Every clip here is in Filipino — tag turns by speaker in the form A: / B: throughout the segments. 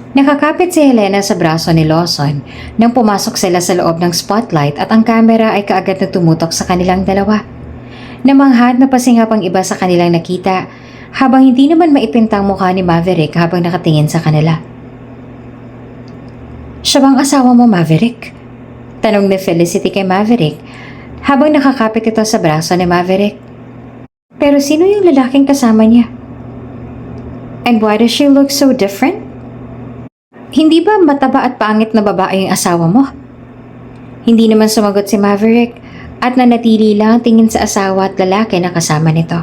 A: Nakakapit si Helena sa braso ni Lawson nang pumasok sila sa loob ng spotlight at ang kamera ay kaagad na tumutok sa kanilang dalawa. Namanghad na pasinga pang iba sa kanilang nakita habang hindi naman maipintang mukha ni Maverick habang nakatingin sa kanila. "Siya bang asawa mo, Maverick?" Tanong ni Felicity kay Maverick habang nakakapit ito sa braso ni Maverick. Pero sino yung lalaking kasama niya? And why does she look so different? Hindi ba mataba at pangit na babae yung asawa mo? Hindi naman sumagot si Maverick at nanatili lang tingin sa asawa at lalaki na kasama nito.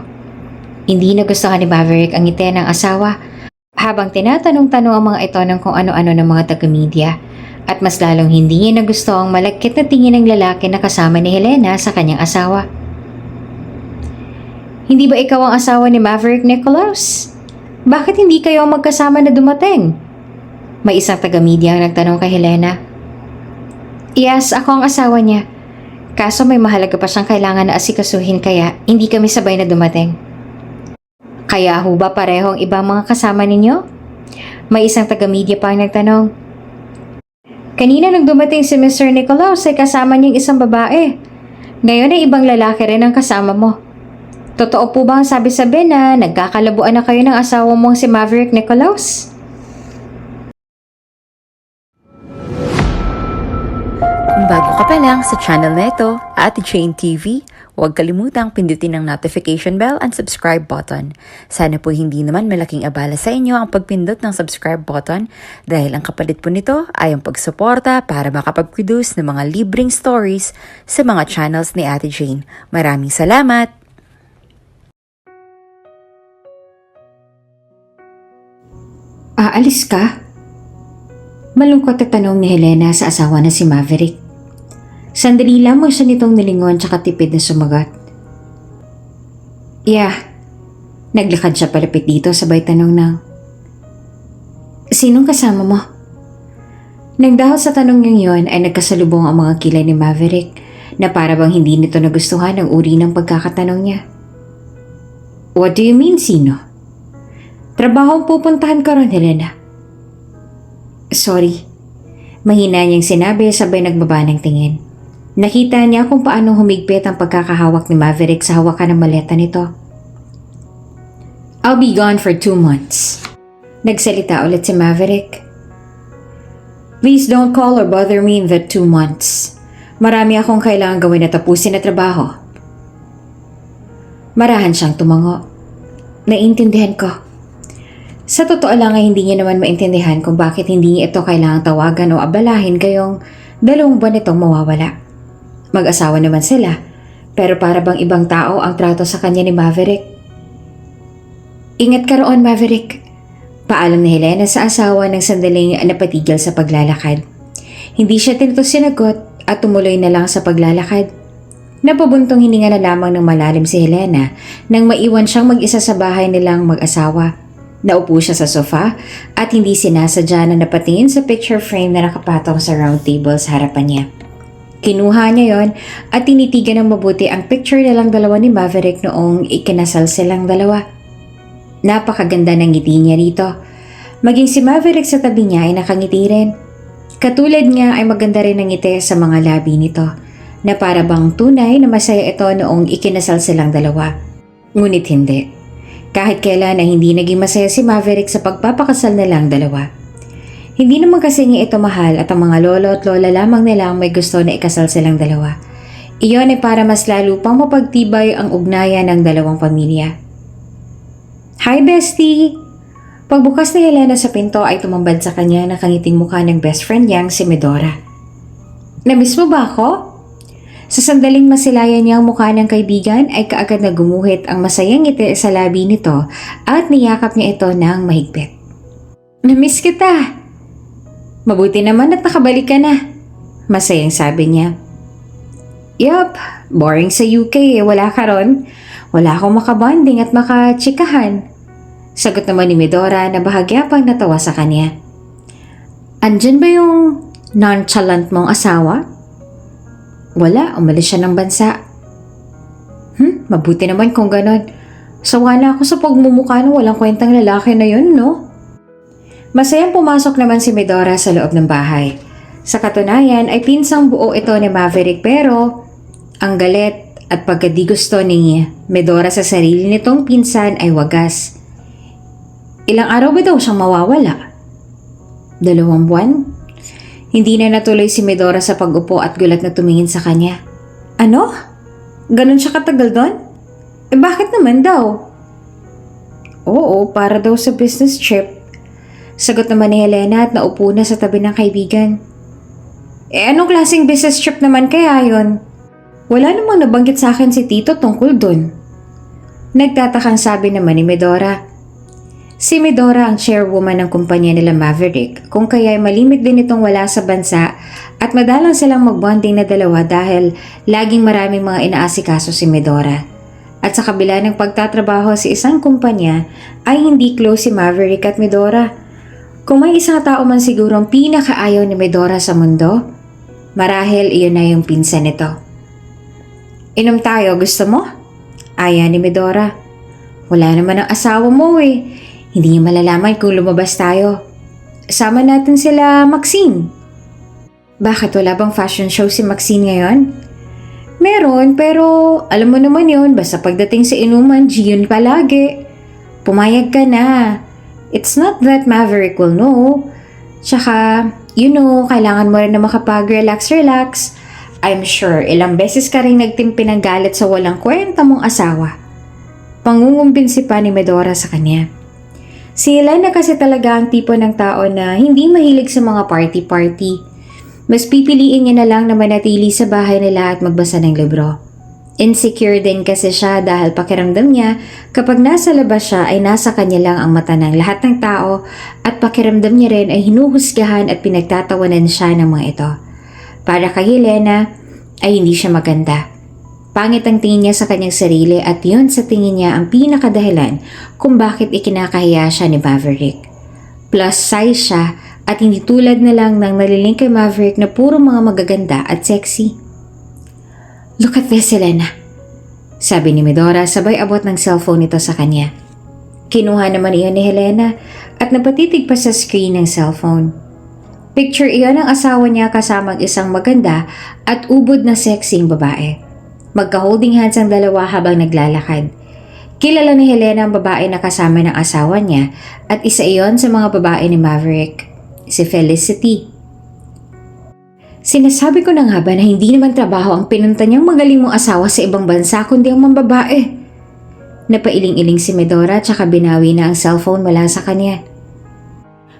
A: Hindi nagustuhan ni Maverick ang ngiti ng asawa habang tinatanong-tanong ang mga ito ng kung ano-ano ng mga taga-media at mas lalong hindi niya nagusto ang malagkit na tingin ng lalaki na kasama ni Helena sa kanyang asawa. "Hindi ba ikaw ang asawa ni Maverick Nicholas? Bakit hindi kayo magkasama na dumating?" May isang taga-media ang nagtanong kay Helena. "Yes, ako ang asawa niya. Kaso may mahalaga pa siyang kailangan na asikasuhin kaya hindi kami sabay na dumating." "Kaya ho ba pareho ang ibang mga kasama ninyo?" May isang taga-media pa ang nagtanong. "Kanina nang dumating si Mr. Nicholas ay kasama niyang isang babae. Ngayon ay ibang lalaki rin ang kasama mo. Totoo po ba ang sabi-sabi na nagkakalabuan na kayo ng asawa mong si Maverick Nicholas?"
B: Kung bago ka pa lang sa channel na ito, Ate Jane TV, huwag kalimutang pindutin ang notification bell and subscribe button. Sana po hindi naman malaking abala sa inyo ang pagpindot ng subscribe button dahil ang kapalit po nito ay ang pagsuporta para makapag-produce ng mga libreng stories sa mga channels ni Ate Jane. Maraming salamat!
A: "Aalis ka?" Malungkot na tanong ni Helena sa asawa na si Maverick. Sandali lamang siya nitong nilingon tsaka tipid na sumagot. "Yeah." Naglakad siya palapit dito sabay tanong ng, "Sinong kasama mo?" Nang dahil sa tanong niyang yon ay nagkasalubong ang mga kilay ni Maverick na para bang hindi nito nagustuhan ang uri ng pagkakatanong niya. "What do you mean, sino? Trabaho ang pupuntahan ka ron, Helena." "Sorry." Mahina niyang sinabi sabay nagbaba ng tingin. Nakita niya kung paano humigpit ang pagkakahawak ni Maverick sa hawakan ng maleta nito. "I'll be gone for 2 months. Nagsalita ulit si Maverick. "Please don't call or bother me in that 2 months. Marami akong kailangan gawin at tapusin na trabaho." Marahan siyang tumango. "Naiintindihan ko." Sa totoo lang ay hindi niya naman maintindihan kung bakit hindi niya ito kailangang tawagan o abalahin gayong 2 buwan itong mawawala. Mag-asawa naman sila, pero para bang ibang tao ang trato sa kanya ni Maverick. "Ingat ka roon, Maverick." Paalam ni Helena sa asawa ng sandaling napatigil sa paglalakad. Hindi siya sinagot at tumuloy na lang sa paglalakad. Napabuntong hininga na lamang ng malalim si Helena nang maiwan siyang mag-isa sa bahay nilang mag-asawa. Naupo siya sa sofa at hindi sinasadya na napatingin sa picture frame na nakapatong sa round table sa harapan niya. Kinuha niya yon at tinitigan ng mabuti ang picture nilang dalawa ni Maverick noong ikinasal silang dalawa. Napakaganda ng ngiti niya rito. Maging si Maverick sa tabi niya ay nakangiti rin. Katulad niya ay maganda rin ang ngiti sa mga labi nito na para bang tunay na masaya ito noong ikinasal silang dalawa. Ngunit hindi. Kahit kailan ay hindi naging masaya si Maverick sa pagpapakasal nilang dalawa. Hindi naman kasi niya ito mahal at ang mga lolo at lola lamang nila ang may gusto na ikasal silang dalawa. Iyon ay para mas lalo pang mapagtibay ang ugnayan ng dalawang pamilya. "Hi, bestie!" Pagbukas ni Helena sa pinto ay tumambad sa kanya nakangiting mukha ng best friend niyang si Medora. "Namiss mo ba ako?" Sa sandaling masilayan niya ang mukha ng kaibigan ay kaagad na gumuhit ang masayang ngiti sa labi nito at niyakap niya ito ng mahigpit. "Namiss kita." "Mabuti naman at nakabalik ka na," masayang sabi niya. "Yup, boring sa UK wala ka ron. Wala akong makabonding at makachikahan." Sagot naman ni Medora na bahagya pang natawa sa kanya. "Andyan ba yung nonchalant mong asawa?" "Wala, umalis siya ng bansa." Mabuti naman kung ganon. Sawa na ako sa pagmumukha ng walang kwentang lalaki na yun, no?" Masayang pumasok naman si Medora sa loob ng bahay. Sa katunayan ay pinsang buo ito ni Maverick pero ang galit at pagkadi gusto ni Medora sa sarili nitong pinsan ay wagas. Ilang araw ba daw siyang mawawala? 2 buwan? Hindi na natuloy si Medora sa pag-upo at gulat na tumingin sa kanya. Ano? Ganon siya katagal doon? Bakit naman daw? Oo, para daw sa business trip. Sagot naman ni Helena at naupo na sa tabi ng kaibigan. Anong klaseng business trip naman kaya yon? Wala namang nabanggit sa akin si Tito tungkol dun. Nagtatakang sabi naman ni Medora. Si Medora ang chairwoman ng kumpanya nila Maverick, kung kaya ay malimit din itong wala sa bansa at madalang silang magbonding na dalawa dahil laging maraming mga inaasikaso si Medora. At sa kabila ng pagtatrabaho sa isang kumpanya ay hindi close si Maverick at Medora. Kung may isang tao man sigurong pinakaayaw ni Medora sa mundo, marahil iyon na yung pinsan nito. Inom tayo, gusto mo? Aya ni Medora. Wala naman ang asawa mo eh. Hindi niya malalaman kung lumabas tayo. Sama natin sila Maxine. Bakit wala bang fashion show si Maxine ngayon? Meron, pero alam mo naman yun, basta pagdating sa inuman, Gion palagi. Pumayag ka na. It's not that Maverick will know. Tsaka, kailangan mo rin na makapag-relax. I'm sure ilang beses ka rin nagtimpi ng galit sa walang kwenta mong asawa. Pangungumbinsi pa ni Medora sa kanya. Si Helena kasi talaga ang tipo ng tao na hindi mahilig sa mga party-party. Mas pipiliin niya na lang na manatili sa bahay nila at magbasa ng libro. Insecure din kasi siya dahil pakiramdam niya kapag nasa labas siya ay nasa kanya lang ang mata ng lahat ng tao at pakiramdam niya rin ay hinuhusgahan at pinagtatawanan siya ng mga ito. Para kay Helena ay hindi siya maganda. Pangit ang tingin niya sa kanyang sarili at yun sa tingin niya ang pinakadahilan kung bakit ikinakahiya siya ni Maverick. Plus size siya at hindi tulad na lang ng naliling kay Maverick na puro mga magaganda at sexy. Look at this, Helena. Sabi ni Medora sabay abot ng cellphone nito sa kanya. Kinuha naman iyon ni Helena at napatitig pa sa screen ng cellphone. Picture iyon ng asawa niya kasamang isang maganda at ubod na sexing babae. Magka-holding hands ang dalawa habang naglalakad. Kilala ni Helena ang babae na kasama ng asawa niya at isa iyon sa mga babae ni Maverick, si Felicity. Sinasabi ko na nga ba na hindi naman trabaho ang pinunta niyang magaling mong asawa sa ibang bansa kundi ang mambabae? Napailing-iling si Medora tsaka binawi na ang cellphone mula sa kanya.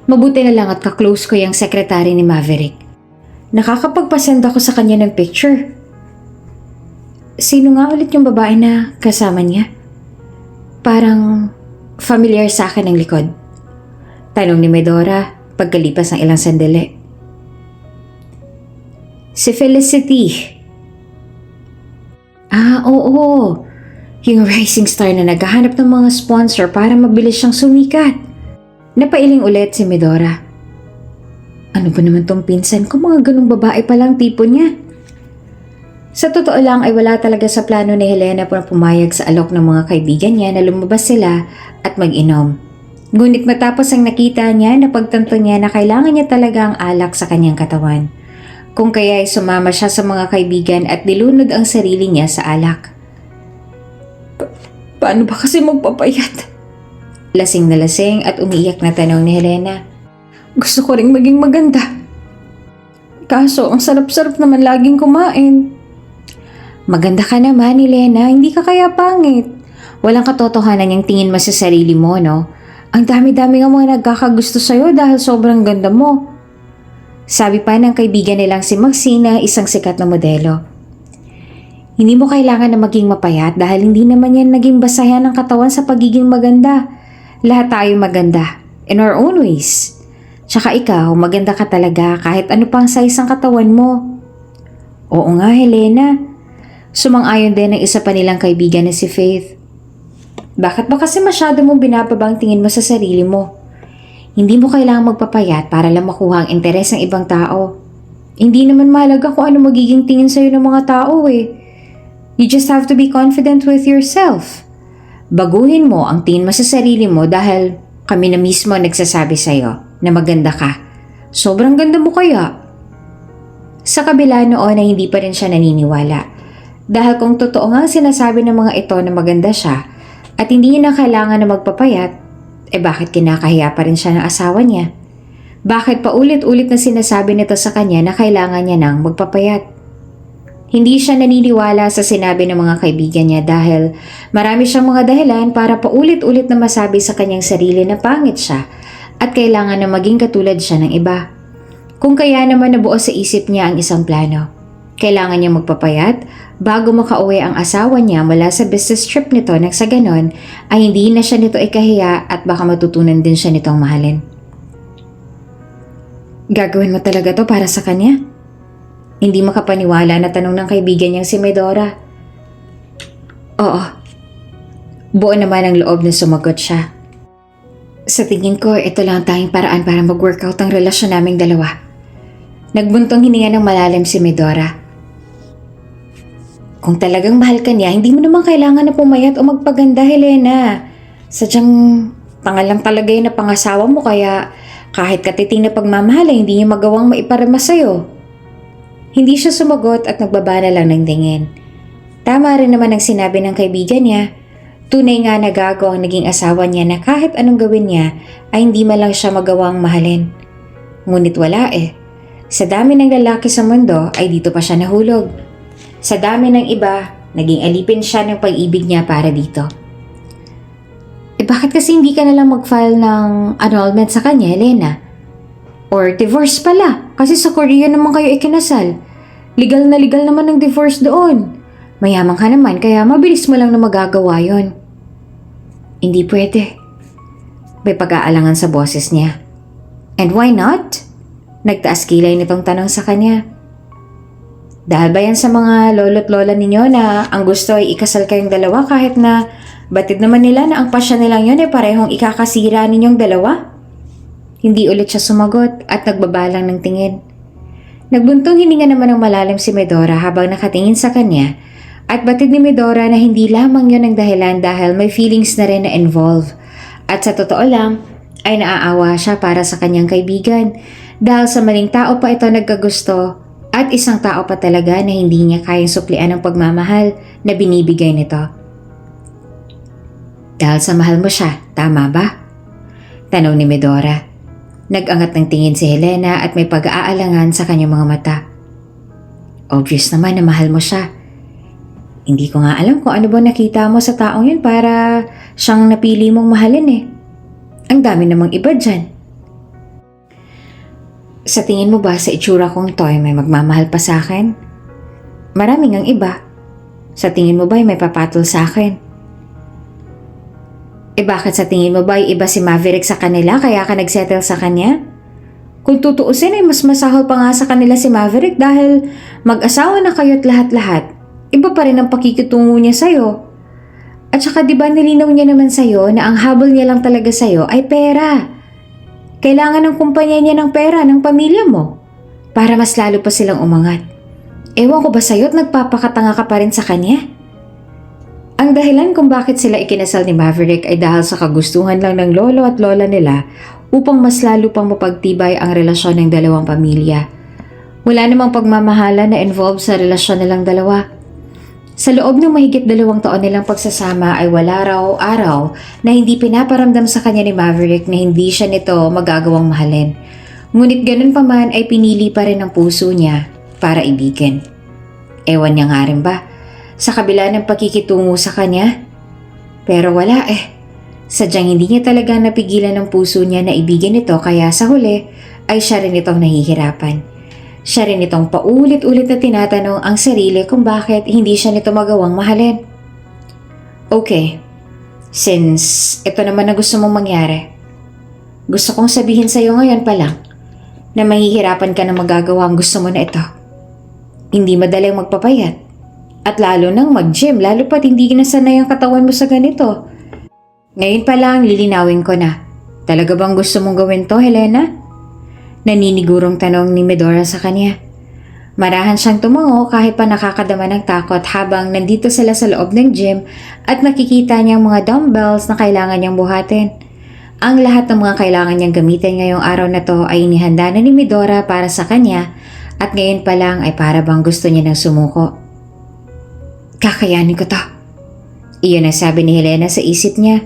A: Mabuti na lang at kaklose ko yung sekretary ni Maverick. Nakakapagpasend ako sa kanya ng picture. Sino nga ulit yung babae na kasama niya? Parang familiar sa akin ang likod. Tanong ni Medora pagkalipas ng ilang sandali. Si Felicity. Oo. Yung rising star na naghahanap ng mga sponsor para mabilis siyang sumikat. Napailing ulit si Medora. Ano ba naman tong pinsan ko? Mga ganung babae palang tipo niya. Sa totoo lang ay wala talaga sa plano ni Helena na pumayag sa alok ng mga kaibigan niya na lumabas sila at mag-inom. Ngunit matapos ang nakita niya, napagtanto niya na kailangan niya talaga ang alak sa kanyang katawan. Kung kaya ay sumama siya sa mga kaibigan at nilunod ang sarili niya sa alak. Paano ba kasi magpapayat? Lasing na lasing at umiiyak na tanong ni Helena. Gusto ko ring maging maganda. Kaso ang sarap-sarap naman laging kumain. Maganda ka naman, Helena. Hindi ka kaya pangit. Walang katotohanan yung tingin mo sa sarili mo, no? Ang dami-dami ng mga nagkakagusto sa'yo dahil sobrang ganda mo. Sabi pa ng kaibigan nilang si Maxine, isang sikat na modelo. Hindi mo kailangan na maging mapayat dahil hindi naman yan naging basayan ng katawan sa pagiging maganda. Lahat tayo maganda. In our own ways. Tsaka ikaw, maganda ka talaga kahit ano pang size ang katawan mo. Oo nga, Helena. Sumang-ayon din ang isa pa nilang kaibigan na si Faith. Bakit ba kasi masyado mong binababang tingin mo sa sarili mo? Hindi mo kailangang magpapayat para lang makuha ang interes ng ibang tao. Hindi naman mahalaga kung ano magiging tingin sa'yo ng mga tao eh. You just have to be confident with yourself. Baguhin mo ang tingin mo sa sarili mo dahil kami na mismo nagsasabi sa'yo. na maganda ka. Sobrang ganda mo kaya. Sa kabila noon ay hindi pa rin siya naniniwala. Dahil kung totoo nga ang sinasabi ng mga ito na maganda siya at hindi niya na kailangan na magpapayat, bakit kinakahiya pa rin siya ng asawa niya? Bakit paulit-ulit na sinasabi nito sa kanya na kailangan niya nang magpapayat? Hindi siya naniniwala sa sinabi ng mga kaibigan niya dahil marami siyang mga dahilan para paulit-ulit na masabi sa kanyang sarili na pangit siya at kailangan na maging katulad siya ng iba. Kung kaya naman nabuo sa isip niya ang isang plano. Kailangan niya magpapayat bago makauwi ang asawa niya mula sa business trip nito nang sa ganon ay hindi na siya nito ikahiya at baka matutunan din siya nitong mahalin. Gagawin mo talaga to para sa kanya? Hindi makapaniwala na tanong ng kaibigan niyang si Medora. Oo. Buo naman ang loob na sumagot siya. Sa tingin ko, ito lang ang tanging paraan para mag-workout ang relasyon naming dalawa. Nagbuntong hininga ng malalim si Medora. Kung talagang mahal ka niya, hindi mo naman kailangan na pumayat o magpaganda, Helena. Sadyang pangalang talaga yun na pangasawa mo kaya kahit katiting na pagmamahal ay hindi niya magawang maiparama sa'yo. Hindi siya sumagot at nagbaba na lang ng tingin. Tama rin naman ang sinabi ng kaibigan niya. Tunay nga na gago ang naging asawa niya na kahit anong gawin niya ay hindi man lang siya magawang mahalin. Ngunit wala Sa dami ng lalaki sa mundo ay dito pa siya nahulog. Sa dami ng iba, naging alipin siya ng pag-ibig niya para dito. Bakit kasi hindi ka nalang mag-file ng annulment sa kanya, Helena? Or divorce pala, kasi sa Korea naman kayo ikinasal. Legal na legal naman ang divorce doon. Mayaman ka naman, kaya mabilis mo lang na magagawa yon. Hindi pwede. May pag-aalangan sa boses niya. And why not? Nagtaas kilay nitong tanong sa kanya. Dahil ba yan sa mga lolo't lola ninyo na ang gusto ay ikasal kayong dalawa kahit na batid naman nila na ang pasya nilang yun ay parehong ikakasira ninyong dalawa? Hindi ulit siya sumagot at nagbabalang ng tingin. Nagbuntong hininga naman ng malalim si Medora habang nakatingin sa kanya at batid ni Medora na hindi lamang yun ang dahilan dahil may feelings na rin na involve. At sa totoo lang ay naaawa siya para sa kanyang kaibigan dahil sa maling tao pa ito nagkagusto at isang tao pa talaga na hindi niya kayang suklian ang pagmamahal na binibigay nito. Dahil sa mahal mo siya, tama ba? Tanong ni Medora. Nag-angat ng tingin si Helena at may pag-aalangan sa kanyang mga mata. Obvious naman na mahal mo siya. Hindi ko nga alam kung ano ba nakita mo sa taong yun para siyang napili mong mahalin Ang dami namang iba dyan. Sa tingin mo ba sa itsura kong to ay may magmamahal pa sa akin? Maraming ang iba. Sa tingin mo ba ay may papatol sa akin? Bakit sa tingin mo ba ay iba si Maverick sa kanila kaya ka nagsettle sa kanya? Kung tutuusin ay mas masahol pa nga sa kanila si Maverick dahil mag-asawa na kayo't lahat-lahat. Iba pa rin ang pakikitungo niya sa'yo. At saka diba nilinaw niya naman sa'yo na ang habol niya lang talaga sa'yo ay pera. Kailangan ng kumpanya niya ng pera ng pamilya mo para mas lalo pa silang umangat. Ewan ko ba sa'yo at nagpapakatanga ka pa rin sa kanya? Ang dahilan kung bakit sila ikinasal ni Maverick ay dahil sa kagustuhan lang ng lolo at lola nila upang mas lalo pang mapagtibay ang relasyon ng dalawang pamilya. Wala namang pagmamahala na involved sa relasyon nilang dalawa. Sa loob ng mahigit 2 taon nilang pagsasama ay wala raw araw na hindi pinaparamdam sa kanya ni Maverick na hindi siya nito magagawang mahalin. Ngunit ganun pa man ay pinili pa rin ang puso niya para ibigin. Ewan niya nga rin ba, sa kabila ng pakikitungo sa kanya? Pero wala Sadyang hindi niya talaga napigilan ng puso niya na ibigin ito kaya sa huli ay siya rin itong nahihirapan. Siya rin itong paulit-ulit na tinatanong ang sarili kung bakit hindi siya nito magawang mahalin. Okay, since ito naman na gusto mong mangyari, gusto kong sabihin sa'yo ngayon pa lang na mahihirapan ka na magagawa ang gusto mo na ito. Hindi madaling magpapayat at lalo nang mag-gym lalo pat hindi nasanay ang katawan mo sa ganito. Ngayon pa lang lilinawin ko na. Talaga bang gusto mong gawin to, Helena? Naninigurong tanong ni Medora sa kanya. Marahan siyang tumango kahit pa nakakadama ng takot habang nandito sila sa loob ng gym at nakikita niyang mga dumbbells na kailangan niyang buhatin. Ang lahat ng mga kailangan niyang gamitin ngayong araw na to ay inihanda na ni Midora para sa kanya at ngayon pa lang ay para bang gusto niya ng sumuko. Kakayanin ko to. Iyon ang sabi ni Helena sa isip niya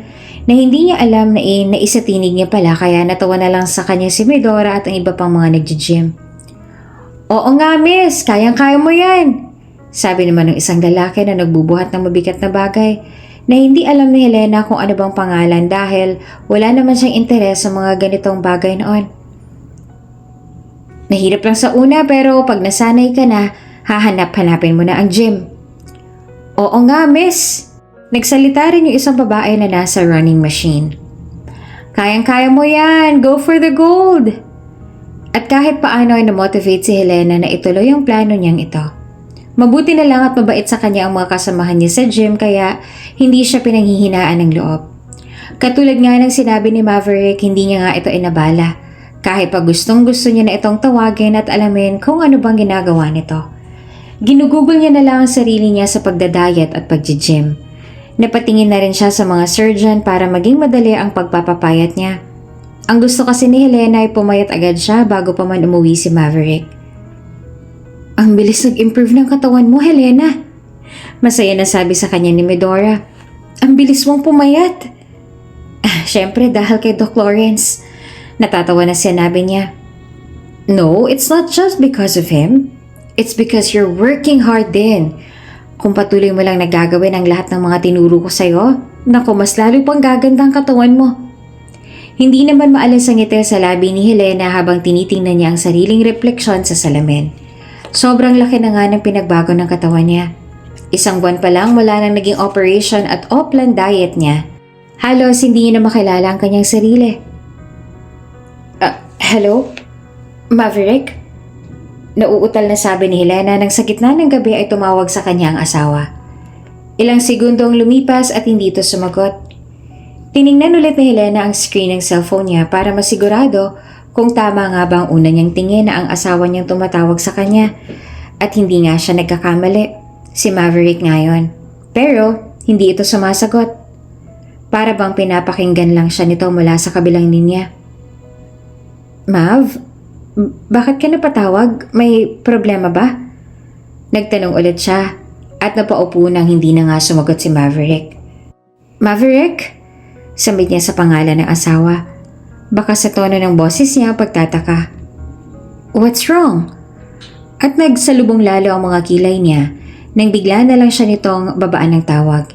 A: na hindi niya alam na naisatinig niya pala kaya natawa na lang sa kanya si Midora at ang iba pang mga nagji-gym. Oo nga miss, kayang-kaya mo yan. Sabi naman ng isang lalaki na nagbubuhat ng mabigat na bagay na hindi alam ni Helena kung ano bang pangalan dahil wala naman siyang interes sa mga ganitong bagay noon. Nahirap lang sa una pero pag nasanay ka na, hahanap-hanapin mo na ang gym. Oo nga miss. Nagsalita rin yung isang babae na nasa running machine. Kayang-kaya mo yan, go for the gold! At kahit paano ay namotivate si Helena na ituloy ang plano niyang ito. Mabuti na lang at mabait sa kanya ang mga kasamahan niya sa gym kaya hindi siya pinanghihinaan ng loob. Katulad nga ng sinabi ni Maverick, hindi niya nga ito inabala. Kahit pa gustong gusto niya na itong tawagin at alamin kung ano bang ginagawa nito. Ginugugol niya na lang ang sarili niya sa pagdadayet at pagji-gym. Napatingin na rin siya sa mga surgeon para maging madali ang pagpapapayat niya. Ang gusto kasi ni Helena ay pumayat agad siya bago pa man umuwi si Maverick. Ang bilis nag-improve ng katawan mo, Helena. Masaya na sabi sa kanya ni Midora. Ang bilis mong pumayat. Siyempre dahil kay Doc Lawrence. Natatawa na sinabi niya. No, it's not just because of him. It's because you're working hard din. Kung patuloy mo lang nagagawin ang lahat ng mga tinuro ko sa'yo, naku mas lalo pang gaganda ang katawan mo. Hindi naman maalis ang ngiti sa labi ni Helena habang tinitingnan niya ang sariling refleksyon sa salamin. Sobrang laki na nga ng pinagbago ng katawan niya. Isang buwan pa lang mula nang naging operation at off-plan diet niya. Halos hindi niya na makilala ang kanyang sarili. Hello? Maverick? Nauutal na sabi ni Helena nang sa gitna ng gabi ay tumawag sa kanya ang asawa. Ilang segundo ang lumipas at hindi ito sumagot. Tiningnan ulit ni Helena ang screen ng cellphone niya para masigurado kung tama nga ba ang una niyang tingin na ang asawa niyang tumatawag sa kanya at hindi nga siya nagkakamali. Si Maverick ngayon. Pero hindi ito sumasagot. Para bang pinapakinggan lang siya nito mula sa kabilang linya. Mav, bakit ka napatawag? May problema ba? Nagtanong ulit siya at napaupo nang hindi na nga sumagot si Maverick. Maverick? Sambit niya sa pangalan ng asawa. Baka sa tono ng boses niya pagtataka. What's wrong? At nagsalubong lalo ang mga kilay niya nang bigla na lang siya nitong babaan ng tawag.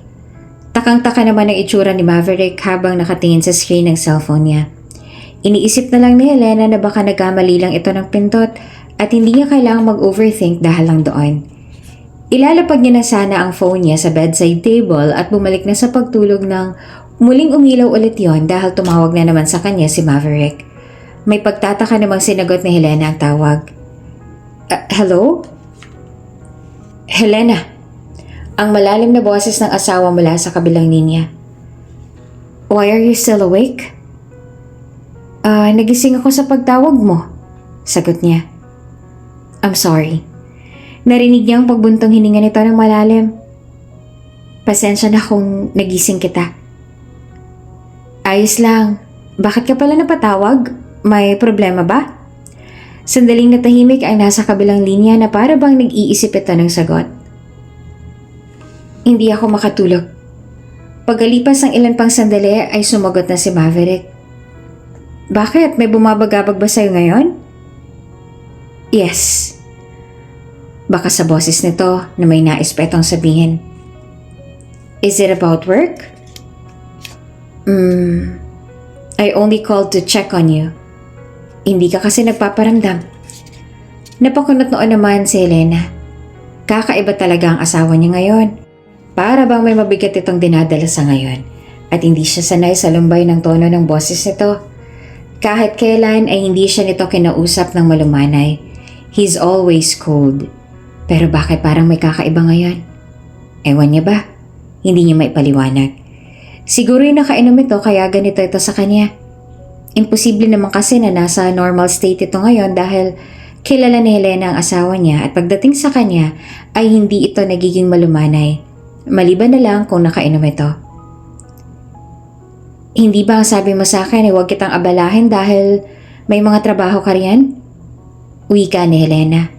A: Takang-taka naman ang itsura ni Maverick habang nakatingin sa screen ng cellphone niya. Iniisip na lang ni Helena na baka nagkamali lang ito ng pintot at hindi niya kailangang mag-overthink dahil lang doon. Ilalapag niya na sana ang phone niya sa bedside table at bumalik na sa pagtulog ng muling umilaw ulit yon dahil tumawag na naman sa kanya si Maverick. May pagtataka namang sinagot ni Helena ang tawag. Hello? Helena. Ang malalim na boses ng asawa mula sa kabilang linya. Why are you still awake? Nagising ako sa pagtawag mo. Sagot niya. I'm sorry. Narinig niya ang pagbuntong hininga nito ng malalim. Pasensya na kung nagising kita. Ayos lang. Bakit ka pala napatawag? May problema ba? Sandaling natahimik ang nasa kabilang linya na para bang nag-iisip ito ng sagot. Hindi ako makatulog. Pagkalipas ng ilan pang sandali ay sumagot na si Maverick. Bakit? May bumabagabag ba sa'yo ngayon? Yes. Baka sa boses nito na may nais pa itong sabihin. Is it about work? I only called to check on you. Hindi ka kasi nagpaparamdam. Napakunot noon naman si Helena. Kakaiba talaga ang asawa niya ngayon. Para bang may mabigat itong dinadala sa ngayon at hindi siya sanay sa lumbay ng tono ng boses nito. Kahit kailan ay hindi siya nito kinausap ng malumanay. He's always cold. Pero bakit parang may kakaiba ngayon? Ewan niya ba? Hindi niya maipaliwanag. Siguro yung nakainom ito kaya ganito ito sa kanya. Imposible naman kasi na nasa normal state ito ngayon dahil kilala ni Helena ang asawa niya at pagdating sa kanya ay hindi ito nagiging malumanay. Maliban na lang kung nakainom ito. Hindi ba ang sabi mo sa akin huwag kitang abalahin dahil may mga trabaho ka riyan? Wika ni Helena.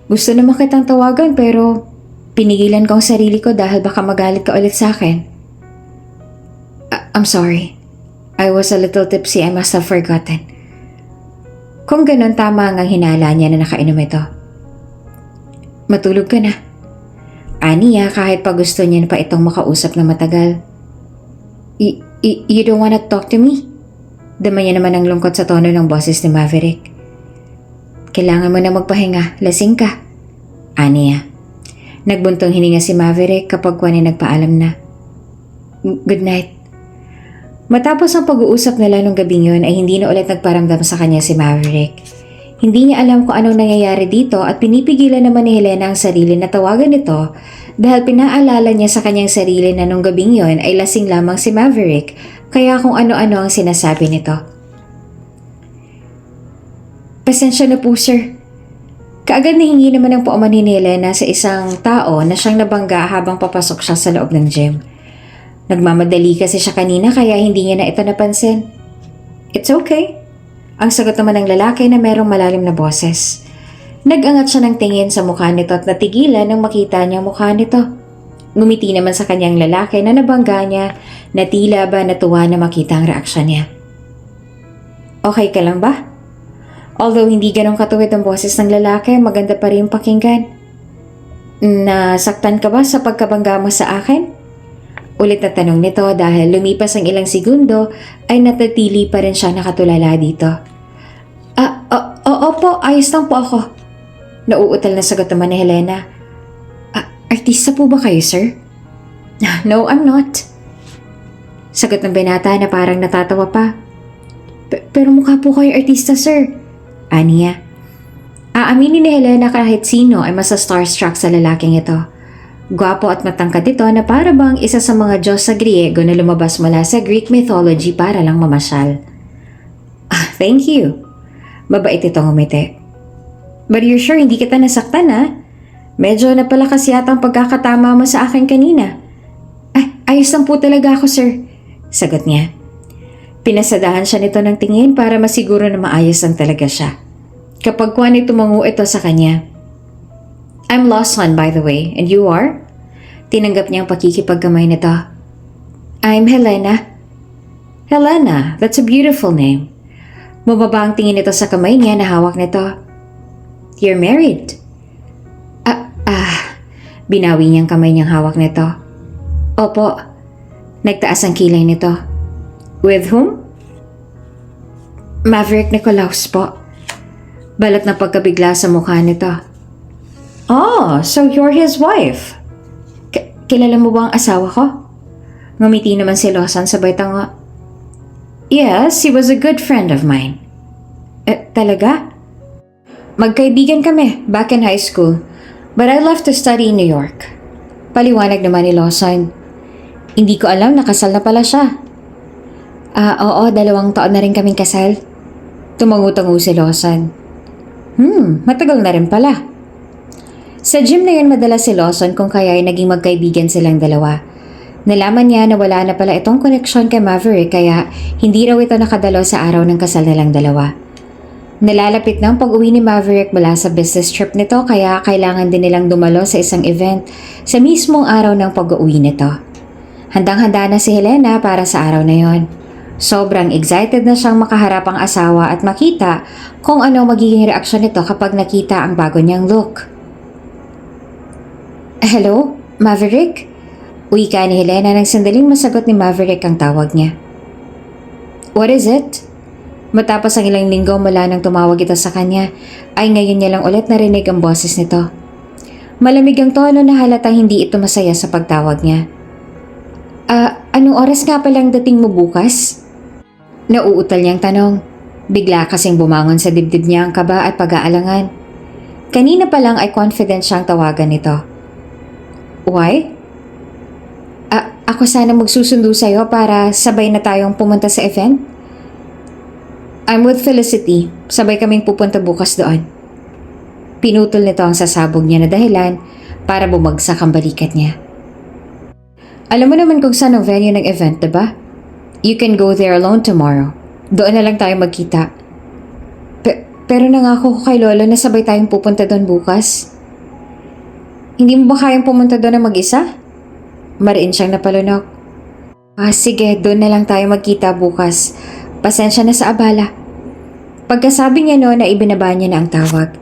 A: Gusto naman kitang tawagan pero pinigilan ko ang sarili ko dahil baka magalit ka ulit sa akin. I'm sorry. I was a little tipsy. I must have forgotten. Kung ganun, tama ang hinala niya na nakainom ito. Matulog ka na. Aniya kahit pa gusto niya pa itong makausap na matagal. You don't wanna talk to me? Dama niya naman ang lungkot sa tono ng boses ni Maverick. Kailangan mo na magpahinga, lasing ka. Aniya. Nagbuntong hininga si Maverick kapag kuwan ay nagpaalam na. Good night. Matapos ang pag-uusap nila nung gabing yun ay hindi na ulit nagparamdam sa kanya si Maverick. Hindi niya alam kung anong nangyayari dito at pinipigilan naman ni Helena ang sarili na tawagan ito dahil pinaalala niya sa kanyang sarili na nung gabing yun ay lasing lamang si Maverick kaya kung ano-ano ang sinasabi nito. Pasensya na po sir. Kaagad nahingi naman ang paumanhin ni Helena sa isang tao na siyang nabangga habang papasok siya sa loob ng gym. Nagmamadali kasi siya kanina kaya hindi niya na ito napansin. It's okay. Ang sagot naman ng lalaki na merong malalim na boses. Nag-angat siya ng tingin sa mukha nito at natigilan nang makita niya ang mukha nito. Ngumiti naman sa kanyang lalaki na nabangga niya na tila ba natuwa na makita ang reaksyon niya. Okay ka lang ba? Although hindi ganong katuwid ang boses ng lalaki, maganda pa rin pakinggan. Nasaktan ka ba sa pagkabangga mo sa akin? Ulit na tanong nito dahil lumipas ang ilang segundo ay natatili pa rin siya nakatulala dito. Opo, ayos lang po ako. Nauutal na sagot naman ni Helena. Artista po ba kayo, sir? No, I'm not. Sagot ng binata na parang natatawa pa. Pero mukha po kayo artista, sir. Aniya. Aaminin ni Helena kahit sino ay masa-starstruck sa lalaking ito. Gwapo at matangkad ito na para bang isa sa mga Diyos sa Griego na lumabas mula sa Greek mythology para lang mamasyal. Thank you. Mabait itong umiti. But you're sure hindi kita nasaktan ha? Medyo napalakas yata ang pagkakatama mo sa akin kanina. Ayos lang po talaga ako sir. Sagot niya. Pinasadahan siya nito ng tingin para masiguro na maayos lang talaga siya. Kapag kuwan ay tumango ito sa kanya. I'm Lawson by the way, and you are? Tinanggap niya ang pakikipagkamay nito. I'm Helena. Helena, that's a beautiful name. Mababa ang tingin nito sa kamay niya na hawak nito. You're married. Binawi niyang kamay niyang hawak nito. Opo. Nagtaas ang kilay nito. With whom? Maverick Nicolaus po. Balot na pagkabigla sa mukha nito. Oh, so you're his wife. Kilala mo ba ang asawa ko? Ngumiti naman si Lawson sabay tanga. Yes, he was a good friend of mine. Talaga? Magkaibigan kami back in high school, but I left to study in New York. Paliwanag naman ni Lawson. Hindi ko alam nakasal na pala siya. Oo, 2 taon na rin kaming kasal. Tumangu-tangu si Lawson. Matagal na rin pala. Sa gym na yun madala si Lawson kung kaya ay naging magkaibigan silang dalawa. Nalaman niya na wala na pala itong koneksyon kay Maverick kaya hindi raw ito nakadalo sa araw ng kasal nilang dalawa. Nalalapit na ang pag-uwi ni Maverick mula sa business trip nito kaya kailangan din nilang dumalo sa isang event sa mismong araw ng pag-uwi nito. Handang-handa na si Helena para sa araw na yon. Sobrang excited na siyang makaharap ang asawa at makita kung ano magiging reaksyon nito kapag nakita ang bago niyang look. Hello, Maverick? Wika ni Helena nang sandaling masagot ni Maverick ang tawag niya. What is it? Matapos ang ilang linggo mula nang tumawag ito sa kanya, ay ngayon niya lang ulit narinig ang boses nito. Malamig ang tono na halatang hindi ito masaya sa pagtawag niya. Anong oras nga palang dating mo bukas? Nauutal niyang tanong. Bigla kasing bumangon sa dibdib niya ang kaba at pag-aalangan. Kanina pa lang ay confident siyang tawagan nito. Why? Ako sana magsusundo sa'yo para sabay na tayong pumunta sa event. I'm with Felicity. Sabay kaming pupunta bukas doon. Pinutol nito ang sasabog niya na dahilan para bumagsak ang balikat niya. Alam mo naman kung saan ang venue ng event, diba? You can go there alone tomorrow. Doon na lang tayo magkita. Pero nangako ko kay Lolo na sabay tayong pupunta doon bukas. Hindi mo ba kayang pumunta doon na mag-isa? Mariin siyang napalunok. Sige, doon na lang tayo magkita bukas. Pasensya na sa abala. Pagkasabi niya noon na ibinaba niya na ang tawag.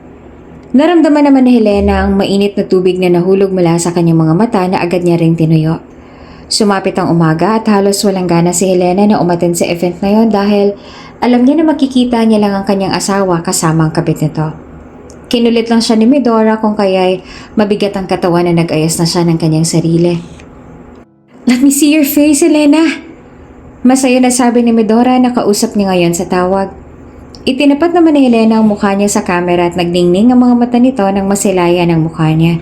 A: Naramdaman naman ni Helena ang mainit na tubig na nahulog mula sa kanyang mga mata na agad niya ring tinuyo. Sumapit ang umaga at halos walang gana si Helena na umattend sa event na yon dahil alam niya na makikita niya lang ang kanyang asawa kasama ang kabit nito. Kinulit lang siya ni Medora kung kaya'y mabigat ang katawan na nag-ayos na siya ng kanyang sarili. Let me see your face, Helena! Masaya na sabi ni Medora na kausap niya ngayon sa tawag. Itinapat naman ni Helena ang mukha niya sa camera at nagningning ang mga mata nito nang masilayan ang mukha niya.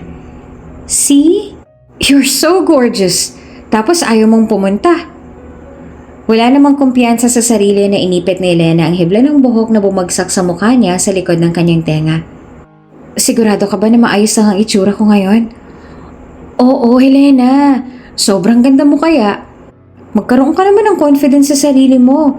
A: See? You're so gorgeous! Tapos ayaw mong pumunta. Wala namang kumpiyansa sa sarili na inipit ni Helena ang hibla ng buhok na bumagsak sa mukha niya sa likod ng kanyang tenga. Sigurado ka ba na maayos lang ang itsura ko ngayon? Oo, Helena. Sobrang ganda mo kaya. Magkaroon ka naman ng confidence sa sarili mo.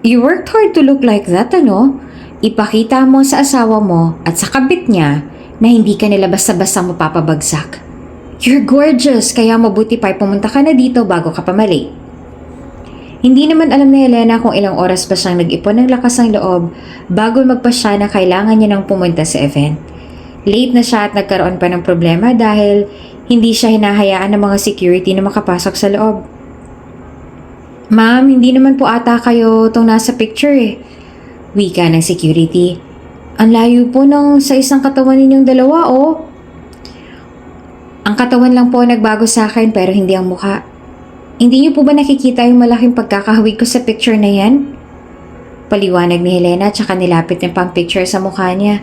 A: You worked hard to look like that, ano? Ipakita mo sa asawa mo at sa kabit niya na hindi ka nila basta-basta mapapabagsak. You're gorgeous, kaya mabuti pa'y pumunta ka na dito bago ka pa malate. Hindi naman alam ni Helena kung ilang oras pa siyang nag-ipon ng lakas ng loob bago magpasya na kailangan niya nang pumunta sa event. Late na siya at nagkaroon pa ng problema dahil hindi siya hinahayaan ng mga security na makapasok sa loob. Ma'am, hindi naman po ata kayo itong nasa picture eh. Wika ng security. Ang layo po ng sa isang katawan ninyong dalawa oh. Ang katawan lang po nagbago sa akin pero hindi ang mukha. Hindi niyo po ba nakikita yung malaking pagkakahawig ko sa picture na yan? Paliwanag ni Helena tsaka nilapit niya pang picture sa mukha niya.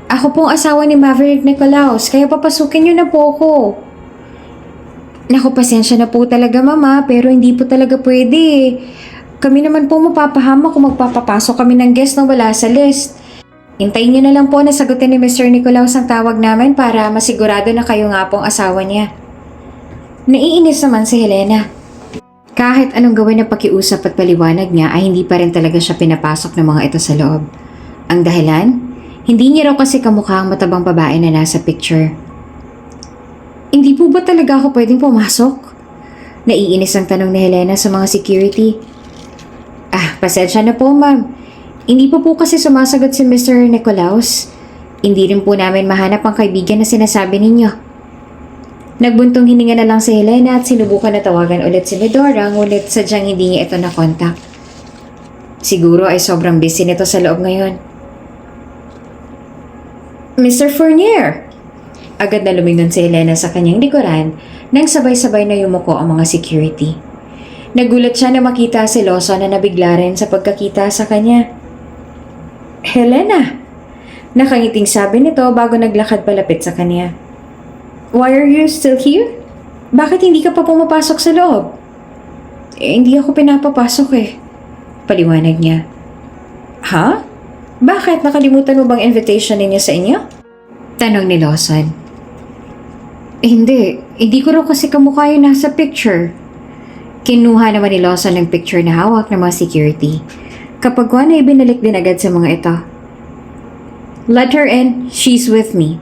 A: Ako pong asawa ni Maverick Nicolaus, kaya papasukin niyo na po ako. Naku, pasensya na po talaga mama, pero hindi po talaga pwede. Kami naman po mapapahama kung magpapapasok kami ng guest na wala sa list. Hintayin niyo na lang po na sagutin ni Mr. Nicolaus ang tawag namin para masigurado na kayo nga pong asawa niya. Naiinis naman si Helena. Kahit anong gawin na pakiusap at paliwanag niya ay hindi pa rin talaga siya pinapasok ng mga ito sa loob. Ang dahilan? Hindi niya raw kasi kamukha ang matabang babae na nasa picture. Hindi po ba talaga ako pwedeng pumasok? Naiinis ang tanong ni Helena sa mga security. Pasensya na po ma'am. Hindi po kasi sumasagot si Mr. Nicolaus. Hindi rin po namin mahanap ang kaibigan na sinasabi ninyo. Nagbuntong hininga na lang si Helena at sinubukan na tawagan ulit si Medora ngunit sadyang hindi niya ito na-contact. Siguro ay sobrang busy nito sa loob ngayon. Mr. Fournier! Agad na lumingon si Helena sa kanyang likuran nang sabay-sabay na yumuko ang mga security. Nagulat siya na makita si Lawson na nabigla rin sa pagkakita sa kanya. Helena! Nakangiting sabi nito bago naglakad palapit sa kanya. Why are you still here? Bakit hindi ka pa pumapasok sa loob? Hindi ako pinapapasok eh. Paliwanag niya. Ha? Bakit? Nakalimutan mo bang invitation ninyo sa inyo? Tanong ni Lawson. Hindi ko raw kasi kamukha yung nasa picture. Kinuha naman ni Lawson ng picture na hawak ng mga security. Kapag ay binalik din agad sa mga ito. Let her in, she's with me.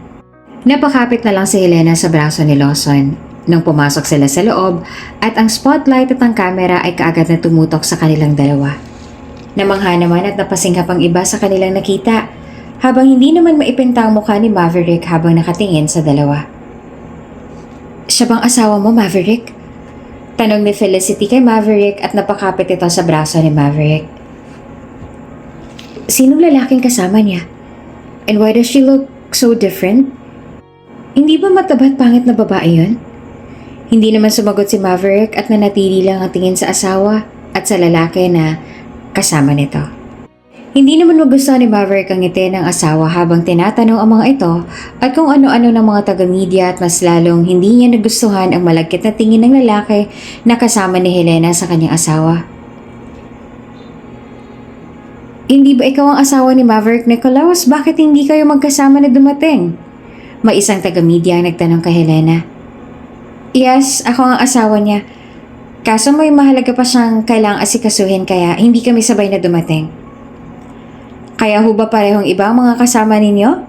A: Napakapit na lang si Helena sa braso ni Lawson nang pumasok sila sa loob at ang spotlight at ang camera ay kaagad na tumutok sa kanilang dalawa. Namangha naman at napasinghap ang iba sa kanilang nakita habang hindi naman maipinta ang mukha ni Maverick habang nakatingin sa dalawa. Siya bang asawa mo, Maverick? Tanong ni Felicity kay Maverick at napakapit ito sa braso ni Maverick. Sinong lalaking kasama niya? And why does she look so different? Hindi ba matabat pangit na babae yun? Hindi naman sumagot si Maverick at nanatili lang ang tingin sa asawa at sa lalaki na kasama nito. Hindi naman magustuhan ni Maverick ang ngiti ng asawa habang tinatanong ang mga ito at kung ano-ano ng mga taga-media at mas lalong hindi niya nagustuhan ang malagkit na tingin ng lalaki na kasama ni Helena sa kanyang asawa. Hindi ba ikaw ang asawa ni Maverick Nicolaus? Bakit hindi kayo magkasama na dumating? May isang taga-media ang nagtanong kay Helena. Yes, ako ang asawa niya. Kaso may mahalaga pa siyang kailangang asikasuhin kaya hindi kami sabay na dumating. Kaya ho ba parehong ibang mga kasama ninyo?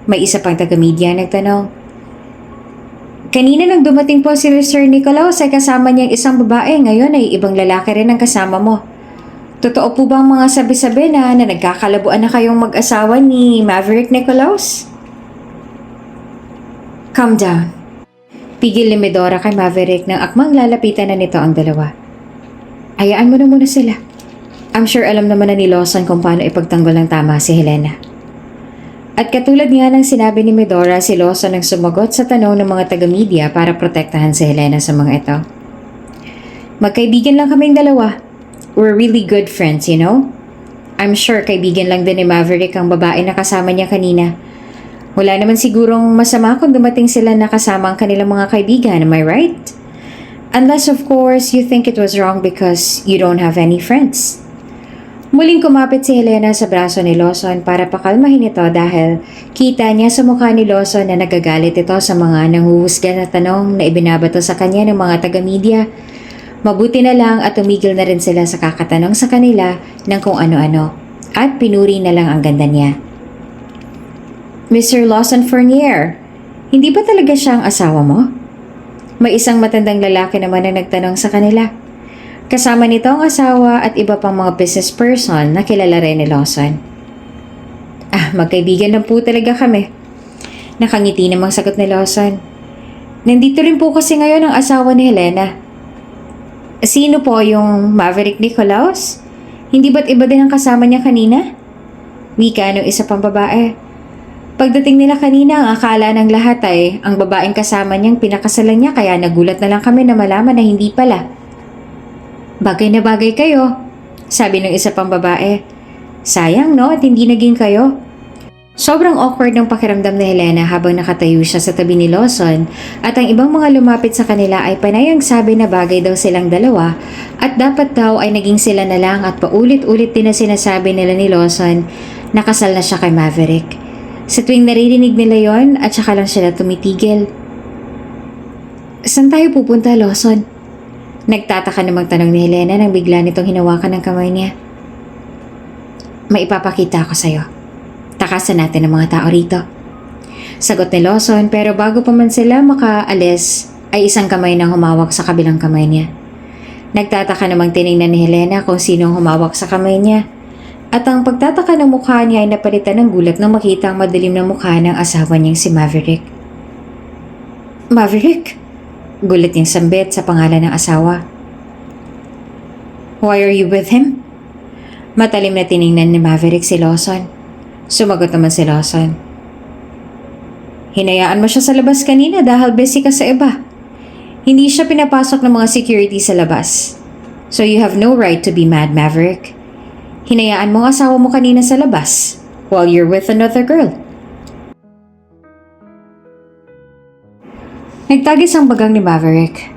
A: May isa pang taga-media nagtanong. Kanina nang dumating po si Sir Nicolaus ay kasama niyang isang babae, ngayon ay ibang lalaki rin ang kasama mo. Totoo po bang mga sabi-sabi na nagkakalabuan na kayong mag-asawa ni Maverick Nicolaus? Calm down. Pigil ni Medora kay Maverick nang akmang lalapitan na nito ang dalawa. Hayaan mo na muna sila. I'm sure alam naman na ni Lawson kung paano ipagtanggol ng tama si Helena. At katulad nga ng sinabi ni Medora, si Lawson ang sumagot sa tanong ng mga taga-media para protektahan si Helena sa mga ito. Magkaibigan lang kaming dalawa. We're really good friends, you know? I'm sure kaibigan lang din ni Maverick ang babae na kasama niya kanina. Wala naman sigurong masama kung dumating sila na kasama ang kanilang mga kaibigan, am I right? Unless of course you think it was wrong because you don't have any friends. Muling kumapit si Helena sa braso ni Lawson para pakalmahin ito dahil kita niya sa mukha ni Lawson na nagagalit ito sa mga nanghuhusga na tanong na ibinabato sa kanya ng mga taga-media. Mabuti na lang at tumigil na rin sila sa kakatanong sa kanila ng kung ano-ano at pinuri na lang ang ganda niya. Mr. Lawson Fournier, hindi ba talaga siya ang asawa mo? May isang matandang lalaki naman na nagtanong sa kanila. Kasama nito ang asawa at iba pang mga business person na kilala rin ni Lawson. Magkaibigan lang po talaga kami. Nakangiti namang sagot ni Lawson. Nandito rin po kasi ngayon ang asawa ni Helena. Sino po yung Maverick Nicolaus? Hindi ba't iba din ang kasama niya kanina? Wika ng isa pang babae. Pagdating nila kanina, ang akala ng lahat ay ang babaeng kasama niyang pinakasalan niya kaya nagulat na lang kami na malaman na hindi pala. Bagay na bagay kayo, sabi ng isa pang babae. Sayang no at hindi naging kayo. Sobrang awkward ng pakiramdam ni Helena habang nakatayo siya sa tabi ni Lawson at ang ibang mga lumapit sa kanila ay panayang sabi na bagay daw silang dalawa at dapat daw ay naging sila na lang at paulit-ulit din na sinasabi nila ni Lawson na kasal na siya kay Maverick. Sa tuwing naririnig nila yon at saka lang sila tumitigil. Saan tayo pupunta, Lawson? Nagtataka namang tanong ni Helena nang bigla nitong hinawakan ng kamay niya. May ipapakita ako sa'yo. Takasan natin ang mga tao rito. Sagot ni Lawson pero bago pa man sila makaalis ay isang kamay nang humawak sa kabilang kamay niya. Nagtataka namang tiningnan ni Helena kung sino ang humawak sa kamay niya. At ang pagtataka ng mukha niya ay napalitan ng gulat nang makita ang madilim na mukha ng asawa niyang si Maverick. Maverick? Gulat niyang sambit sa pangalan ng asawa. Why are you with him? Matalim na tiningnan ni Maverick si Lawson. Sumagot naman si Lawson. Hinayaan mo siya sa labas kanina dahil busy ka sa iba. Hindi siya pinapasok ng mga security sa labas. So you have no right to be mad, Maverick. Hinayaan mo ang asawa mo kanina sa labas while you're with another girl. Nagtagis ang bagang ni Maverick.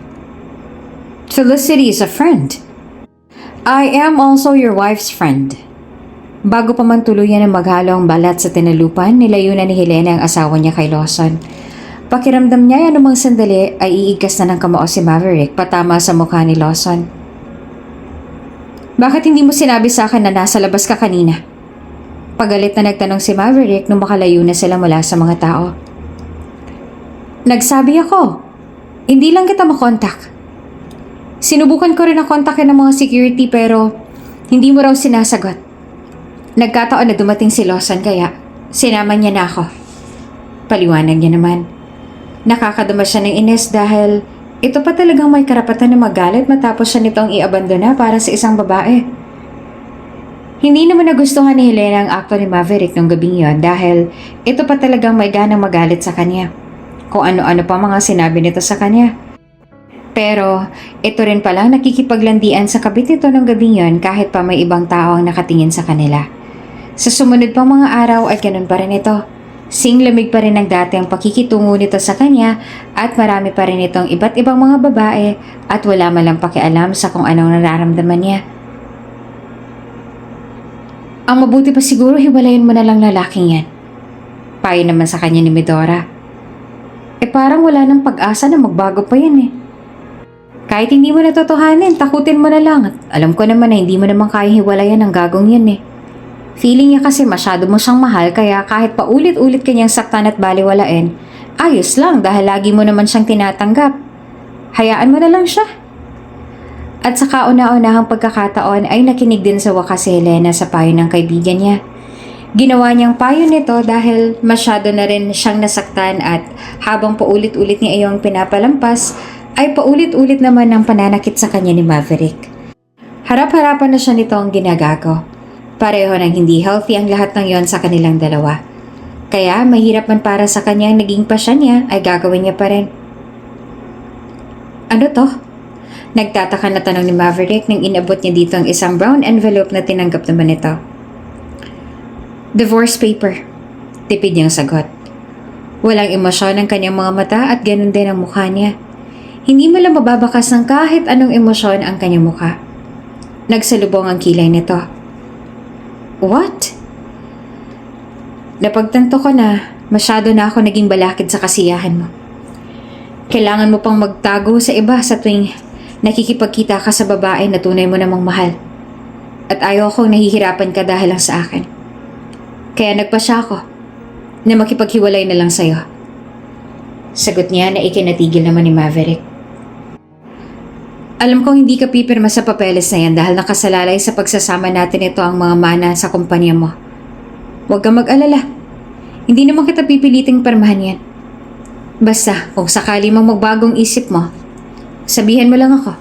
A: Felicity is a friend. I am also your wife's friend. Bago pa man tuluyan ng maghalo ang balat sa tinalupan, nilayunan ni Helena ang asawa niya kay Lawson. Pakiramdam niya anumang sandali ay iigas na ng kamao si Maverick patama sa mukha ni Lawson. Bakit hindi mo sinabi sa akin na nasa labas ka kanina? Pagalit na nagtanong si Maverick nung makalayo na sila mula sa mga tao. Nagsabi ako. Hindi lang kita makontak. Sinubukan ko rin na kontakin ng mga security pero hindi mo raw sinasagot. Nagkataon na dumating si Lawson kaya sinama niya na ako. Paliwanag niya naman. Nakakadama siya ng inis dahil ito pa talagang may karapatan na magalit matapos siya nitong iabandona para sa isang babae. Hindi naman nagustuhan ni Helena ang akto ni Maverick nung gabing yon dahil ito pa talagang may ganang magalit sa kanya. Kung ano-ano pa mga sinabi nito sa kanya. Pero ito rin palang nakikipaglandian sa kabit nito nung gabing yon kahit pa may ibang tao ang nakatingin sa kanila. Sa sumunod pang mga araw ay ganun pa rin ito. Singlamig pa rin ang dati ang pakikitungo nito sa kanya at marami pa rin itong iba't ibang mga babae at wala man lang pakialam sa kung anong nararamdaman niya. Ang mabuti pa siguro hiwalayin mo na lang lalaking yan. Payo naman sa kanya ni Medora. Parang wala nang pag-asa na magbago pa yan eh. Kahit hindi mo natotohanin, takutin mo na lang. At alam ko naman na hindi mo naman kaya hiwalayan ang gagong yan eh. Feeling niya kasi masyado mo siyang mahal kaya kahit paulit-ulit kanyang saktan at baliwalain, ayos lang dahil lagi mo naman siyang tinatanggap. Hayaan mo na lang siya. At sa kauna-unahang pagkakataon ay nakinig din sa wakas si Helena sa payo ng kaibigan niya. Ginawa niyang payo nito dahil masyado na rin siyang nasaktan at habang paulit-ulit niya iyong pinapalampas, ay paulit-ulit naman ang pananakit sa kanya ni Maverick. Harap-harapan na siya nito ang ginagago. Pareho nang hindi healthy ang lahat ng yon sa kanilang dalawa. Kaya mahirap man para sa kanya ang naging pasya niya ay gagawin niya pa rin. Ano to? Nagtataka na tanong ni Maverick nang inabot niya dito ang isang brown envelope na tinanggap naman nito. Divorce paper. Tipid niyang sagot. Walang emosyon ang kanyang mga mata at ganun din ang mukha niya. Hindi mo lang mababakas ng kahit anong emosyon ang kanyang mukha. Nagsalubong ang kilay nito. What? Napagtanto ko na masyado na ako naging balakid sa kasiyahan mo. Kailangan mo pang magtago sa iba sa tuwing nakikipagkita ka sa babae na tunay mo namang mahal. At ayaw kong nahihirapan ka dahil lang sa akin. Kaya nagpasya ako na makipaghiwalay na lang sa'yo. Sagot niya na ikinatigil naman ni Maverick. Alam kong hindi ka pipirma sa papeles na yan dahil nakasalalay sa pagsasama natin ito ang mga mana sa kumpanya mo. Huwag kang mag-alala. Hindi naman kita pipiliting pirmahan yan. Basta kung sakali mong magbagong isip mo, sabihan mo lang ako.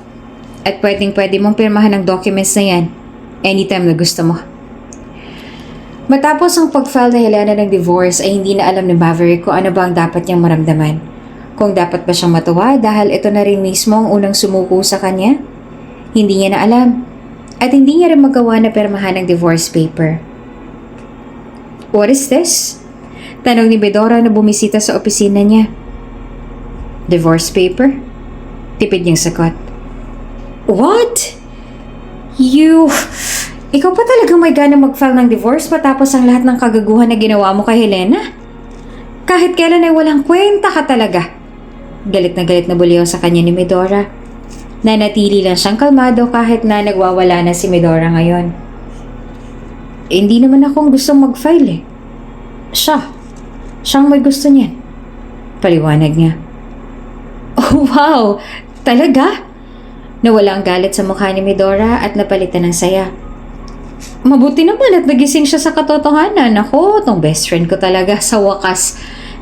A: At pwedeng-pwede mong pirmahan ang documents na yan anytime na gusto mo. Matapos ang pag-file na Helena ng divorce ay hindi na alam ni Maverick kung ano ba ang dapat niyang maramdaman. Kung dapat ba siyang matuwa dahil ito na rin mismo ang unang sumuko sa kanya? Hindi niya na alam. At hindi niya rin magawa na pirmahan ang divorce paper. What is this? Tanong ni Medora na bumisita sa opisina niya. Divorce paper? Tipid niyang sagot. What? Ikaw pa talagang may gana mag-file ng divorce matapos ang lahat ng kagaguhan na ginawa mo kay Helena? Kahit kailan ay walang kwenta ka talaga. Galit na buliw sa kanya ni Medora. Nanatili lang siyang kalmado kahit na nagwawala na si Medora ngayon. Hindi naman akong gustong mag-file eh. Siyang may gusto niyan. Paliwanag niya. Oh wow! Talaga? Nawala ang galit sa mukha ni Medora at napalitan ng saya. Mabuti naman at nagising siya sa katotohanan. Ako, tong best friend ko talaga sa wakas.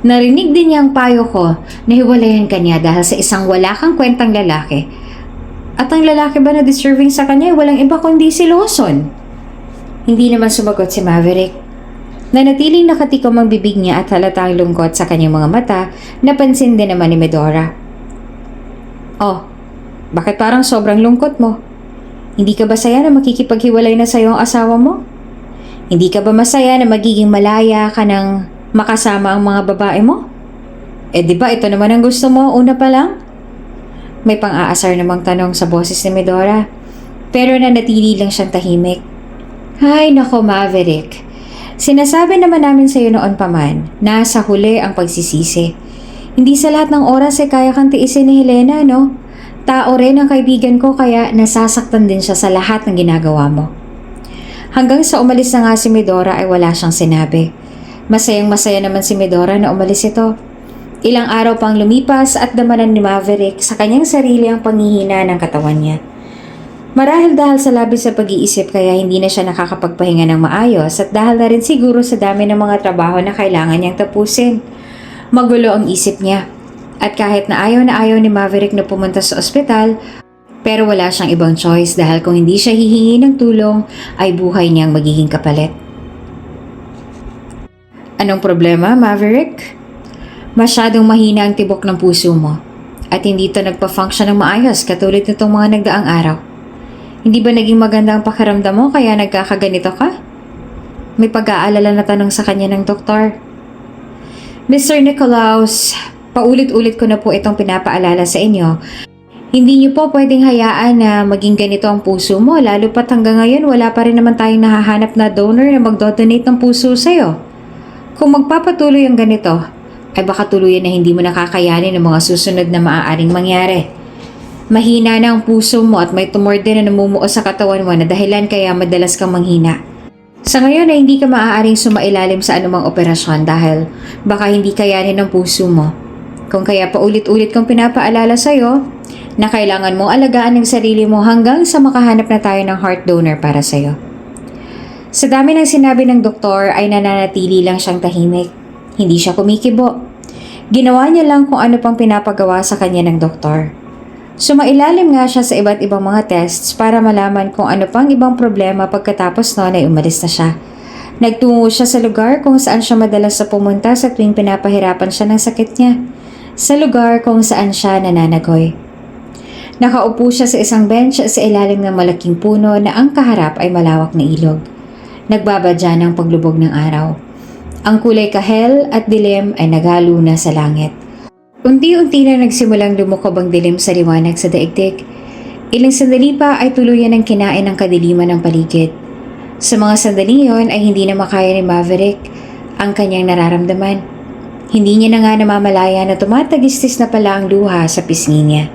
A: Narinig din niya ang payo ko na hiwalayan kanya dahil sa isang wala kang kwentang lalaki. At ang lalaki ba na deserving sa kanya ay walang iba kundi si Lawson? Hindi naman sumagot si Maverick. Nanatiling nakatikom ang bibig niya at halatang lungkot sa kanyang mga mata, napansin din naman ni Medora. Oh, bakit parang sobrang lungkot mo? Hindi ka ba saya na makikipaghiwalay na sa'yo ang asawa mo? Hindi ka ba masaya na magiging malaya ka ng makasama ang mga babae mo? Di ba ito naman ang gusto mo una pa lang? May pang-aasar namang tanong sa boses ni Medora, pero nanatili lang siyang tahimik. Hay nako Maverick, sinasabi naman namin sa iyo noon pa man, nasa huli ang pagsisisi. Hindi sa lahat ng oras ay kaya kang tiisin ni Helena, no? Tao rin ang kaibigan ko kaya nasasaktan din siya sa lahat ng ginagawa mo. Hanggang sa umalis na nga si Medora ay wala siyang sinabi. Masayang-masaya naman si Medora na umalis ito. Ilang araw pang lumipas at damanan ni Maverick sa kanyang sarili ang panghihina ng katawan niya. Marahil dahil sa labis sa pag-iisip kaya hindi na siya nakakapagpahinga ng maayos at dahil na rin siguro sa dami ng mga trabaho na kailangan niyang tapusin. Magulo ang isip niya. At kahit na ayaw ni Maverick na pumunta sa ospital, pero wala siyang ibang choice dahil kung hindi siya hihingi ng tulong ay buhay niyang magiging kapalit. Anong problema, Maverick? Masyadong mahina ang tibok ng puso mo at hindi ito nagpa-function ng maayos katulad nitong mga nagdaang araw. Hindi ba naging maganda ang pakiramdam mo kaya nagkakaganito ka? May pag-aalala na tanong sa kanya ng doktor. Mr. Nicolaus, paulit-ulit ko na po itong pinapaalala sa inyo. Hindi niyo po pwedeng hayaan na maging ganito ang puso mo lalo pat hanggang ngayon wala pa rin naman tayong nahahanap na donor na magdodonate ng puso sa'yo. Kung magpapatuloy ang ganito, ay baka tuluyan na hindi mo nakakayanin ang mga susunod na maaaring mangyari. Mahina na ang puso mo at may tumor din na namumuo sa katawan mo na dahilan kaya madalas kang manghina. Sa ngayon ay hindi ka maaaring sumailalim sa anumang operasyon dahil baka hindi kayanin ng puso mo. Kung kaya paulit-ulit kong pinapaalala sa'yo na kailangan mong alagaan ang sarili mo hanggang sa makahanap na tayo ng heart donor para sa'yo. Sa dami ng sinabi ng doktor ay nananatili lang siyang tahimik. Hindi siya kumikibo. Ginawa niya lang kung ano pang pinapagawa sa kanya ng doktor. Sumailalim nga siya sa iba't ibang mga tests para malaman kung ano pang ibang problema pagkatapos noon ay umalis na siya. Nagtungo siya sa lugar kung saan siya madalas sa pumunta sa tuwing pinapahirapan siya ng sakit niya. Sa lugar kung saan siya nananagoy. Nakaupo siya sa isang bench sa ilalim ng malaking puno na ang kaharap ay malawak na ilog. Nagbabadya ng paglubog ng araw. Ang kulay kahel at dilim ay naghalo na sa langit. Unti-unti na nagsimulang lumukob ang dilim sa liwanag sa daigdig. Ilang sandali pa ay tuluyan ang kinain ng kadiliman ng paligid. Sa mga sandali yon ay hindi na makaya ni Maverick ang kanyang nararamdaman. Hindi niya na nga namamalaya na tumatagistis na pala ang luha sa pisngi niya.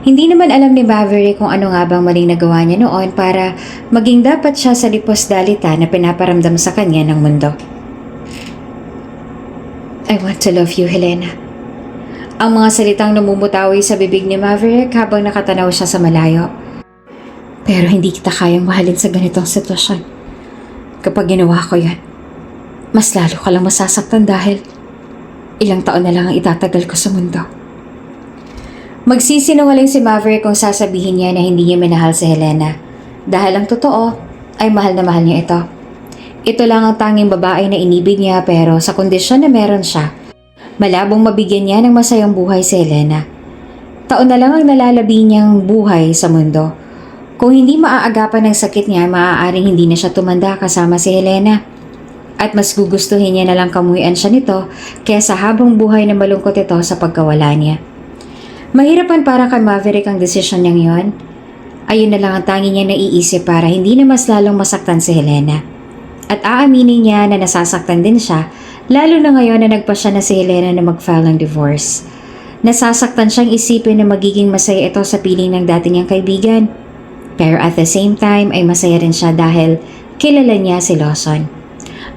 A: Hindi naman alam ni Maverick kung ano nga bang maling nagawa niya noon para maging dapat siya sa lipos dalita na pinaparamdam sa kanya ng mundo. I want to love you, Helena. Ang mga salitang namumutawi sa bibig ni Maverick habang nakatanaw siya sa malayo. Pero hindi kita kayang mahalin sa ganitong sitwasyon. Kapag ginawa ko yan, mas lalo ka lang masasaktan dahil ilang taon na lang ang itatagal ko sa mundo. Magsisinungaling si Maverick kung sasabihin niya na hindi niya minahal si Helena. Dahil ang totoo ay mahal na mahal niya ito. Ito lang ang tanging babae na inibig niya pero sa kondisyon na meron siya, malabong mabigyan niya ng masayang buhay si Helena. Taon na lang ang nalalabi niyang buhay sa mundo. Kung hindi maaagapan ng sakit niya, maaaring hindi na siya tumanda kasama si Helena. At mas gugustuhin niya na lang kamuhian siya nito kaysa habang buhay na malungkot ito sa pagkawala niya. Mahirapan para kay Maverick ang desisyon niyang yon. Ayun na lang ang tanging niya naiisip para hindi na mas lalong masaktan si Helena. At aaminin niya na nasasaktan din siya, lalo na ngayon na nagpasya na si Helena na mag-file ng divorce. Nasasaktan siyang isipin na magiging masaya ito sa piling ng dati niyang kaibigan. Pero at the same time ay masaya rin siya dahil kilala niya si Lawson.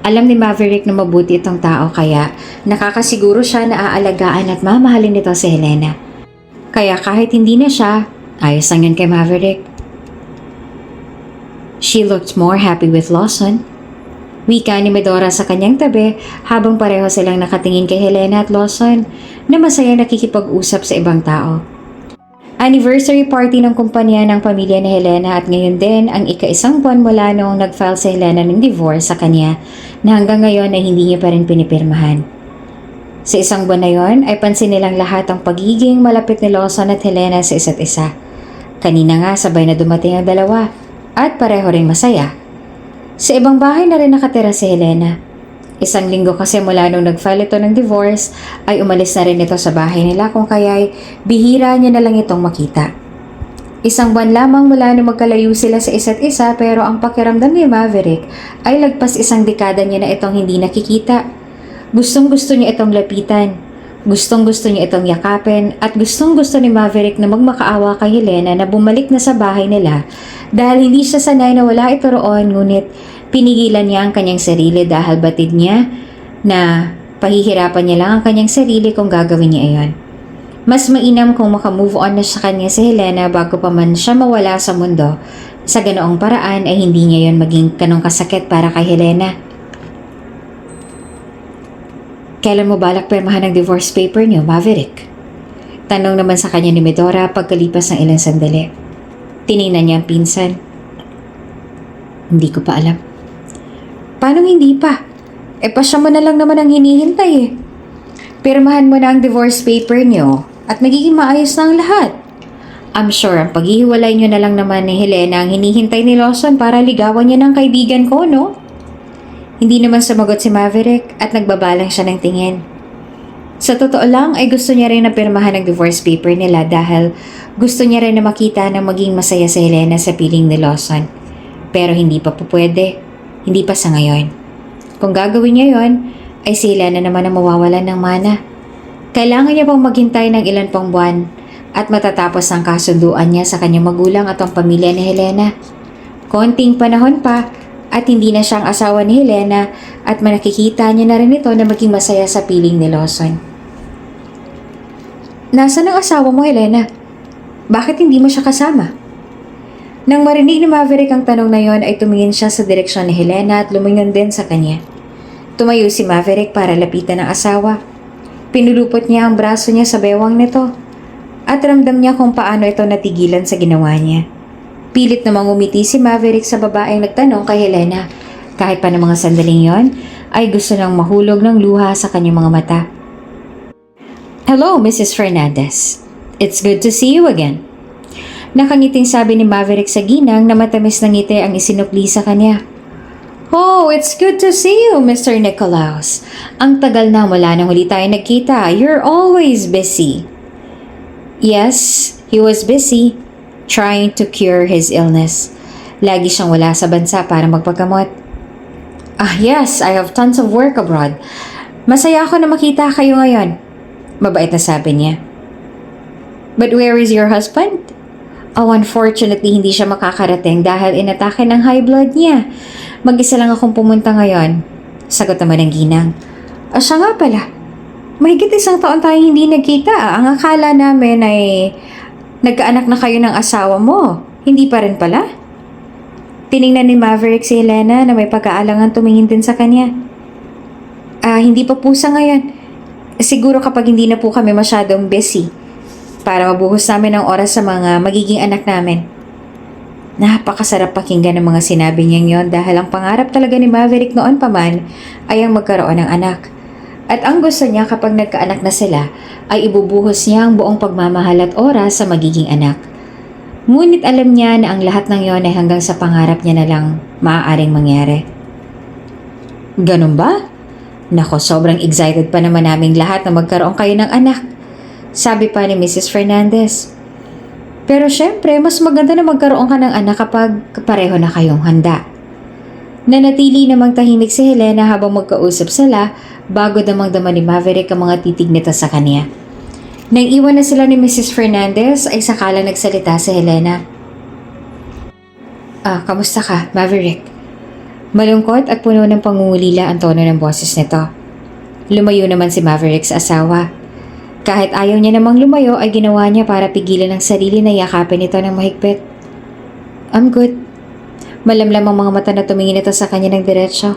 A: Alam ni Maverick na mabuti itong tao kaya nakakasiguro siya na aalagaan at mamahalin nito si Helena. Kaya kahit hindi na siya, ayos lang yun kay Maverick. She looked more happy with Lawson. Wika ni Medora sa kanyang tabi habang pareho silang nakatingin kay Helena at Lawson na masaya nakikipag-usap sa ibang tao. Anniversary party ng kumpanya ng pamilya ni Helena at ngayon din ang ika-1 buwan mula noong nag-file si Helena ng divorce sa kanya na hanggang ngayon ay hindi niya pa rin pinipirmahan. Sa 1 buwan na yon ay pansin nilang lahat ang pagiging malapit ni Lawson at Helena sa isa't isa. Kanina nga sabay na dumating ang dalawa at pareho ring masaya. Sa ibang bahay na rin nakatira si Helena. 1 linggo kasi mula nung nag-file ito ng divorce ay umalis na rin ito sa bahay nila kung kaya'y bihira niya na lang itong makita. 1 buwan lamang mula nung magkalayo sila sa isa't isa pero ang pakiramdam ni Maverick ay lagpas 1 dekada niya na itong hindi nakikita. Gustong-gusto niya itong lapitan. Gustong-gusto niya itong yakapin at gustong-gusto ni Maverick na magmakaawa kay Helena na bumalik na sa bahay nila dahil hindi siya sanay na wala ito roon ngunit pinigilan niya ang kanyang sarili dahil batid niya na pahihirapan niya lang ang kanyang sarili kung gagawin niya iyon. Mas mainam kung makamove on na sa kanya si Helena bago pa man siya mawala sa mundo. Sa ganoong paraan ay hindi niya yon maging kanong kasakit para kay Helena. Kailan mo balak pirmahan ang divorce paper niyo, Maverick? Tanong naman sa kanya ni Medora pagkalipas ng ilang sandali. Tiningnan niya ang pinsan. Hindi ko pa alam. Paano hindi pa? Pasya mo na lang naman ang hinihintay eh. Pirmahan mo na ang divorce paper niyo at magiging maayos na ang lahat. I'm sure ang paghihiwalay niyo na lang naman ni Helena ang hinihintay ni Lawson para ligawan niya ng kaibigan ko, no? Hindi naman sumagot si Maverick at nagbabalang siya ng tingin. Sa totoo lang ay gusto niya rin na pirmahan ang divorce paper nila dahil gusto niya rin na makita na maging masaya si Helena sa piling ni Lawson. Pero hindi pa po pwede. Hindi pa sa ngayon. Kung gagawin niya yon, ay si Helena naman ang mawawalan ng mana. Kailangan niya pang maghintay ng ilan pang buwan at matatapos ang kasunduan niya sa kanyang magulang at ang pamilya ni Helena. Konting panahon pa at hindi na siyang asawa ni Helena at manakikita niya na rin ito na maging masaya sa piling ni Lawson. Nasaan ang asawa mo, Helena? Bakit hindi mo siya kasama? Nang marinig ni Maverick ang tanong na yon ay tumingin siya sa direksyon ni Helena at lumingon din sa kanya. Tumayo si Maverick para lapitan ang asawa. Pinulupot niya ang braso niya sa bewang nito at ramdam niya kung paano ito natigilan sa ginawa niya. Pilit namang umiti si Maverick sa babaeng nagtanong kay Helena. Kahit pa ng mga sandaling yon, ay gusto nang mahulog ng luha sa kanyang mga mata. Hello, Mrs. Fernandez. It's good to see you again. Nakangiting sabi ni Maverick sa ginang na matamis na ngiti ang isinupli sa kanya. Oh, it's good to see you, Mr. Nicolaus. Ang tagal na mula nang huli tayo nagkita. You're always busy. Yes, he was busy trying to cure his illness. Lagi siyang wala sa bansa para magpagamot. Yes, I have tons of work abroad. Masaya ako na makita kayo ngayon. Mabait na sabi niya. But where is your husband? Oh, unfortunately, hindi siya makakarating dahil inatake ng high blood niya. Mag-isa lang akong pumunta ngayon. Sagot naman ng ginang. Siya nga pala. Mahigit 1 taon tayong hindi nagkita. Ang akala namin ay nagkaanak na kayo ng asawa mo. Hindi pa rin pala? Tiningnan ni Maverick si Helena na may pagkaalangan tumingin din sa kanya. Hindi pa po sa ngayon. Siguro kapag hindi na po kami masyadong busy para mabuhos namin ang oras sa mga magiging anak namin. Napakasarap pakinggan ng mga sinabi niyang yon dahil ang pangarap talaga ni Maverick noon pa man ay ang magkaroon ng anak. At ang gusto niya kapag nagkaanak na sila ay ibubuhos niya ang buong pagmamahal at oras sa magiging anak. Ngunit alam niya na ang lahat ng yon ay hanggang sa pangarap niya na lang maaaring mangyari. Ganun ba? Nako, sobrang excited pa naman naming lahat na magkaroon kayo ng anak. Sabi pa ni Mrs. Fernandez. Pero syempre, mas maganda na magkaroon ka ng anak kapag pareho na kayong handa. Nanatili namang tahimik si Helena habang magkausap sila bago damang-dama ni Maverick ang mga titig nito sa kanya. Nang iwan na sila ni Mrs. Fernandez ay sakala nagsalita si Helena. Kamusta ka, Maverick? Malungkot at puno ng pangungulila ang tono ng boses nito. Lumayo naman si Maverick sa asawa. Kahit ayaw niya namang lumayo ay ginawa niya para pigilan ang sarili na yakapin ito ng mahigpit. I'm good. Malamlam ang mga mata na tumingin ito sa kanya ng diretsyo.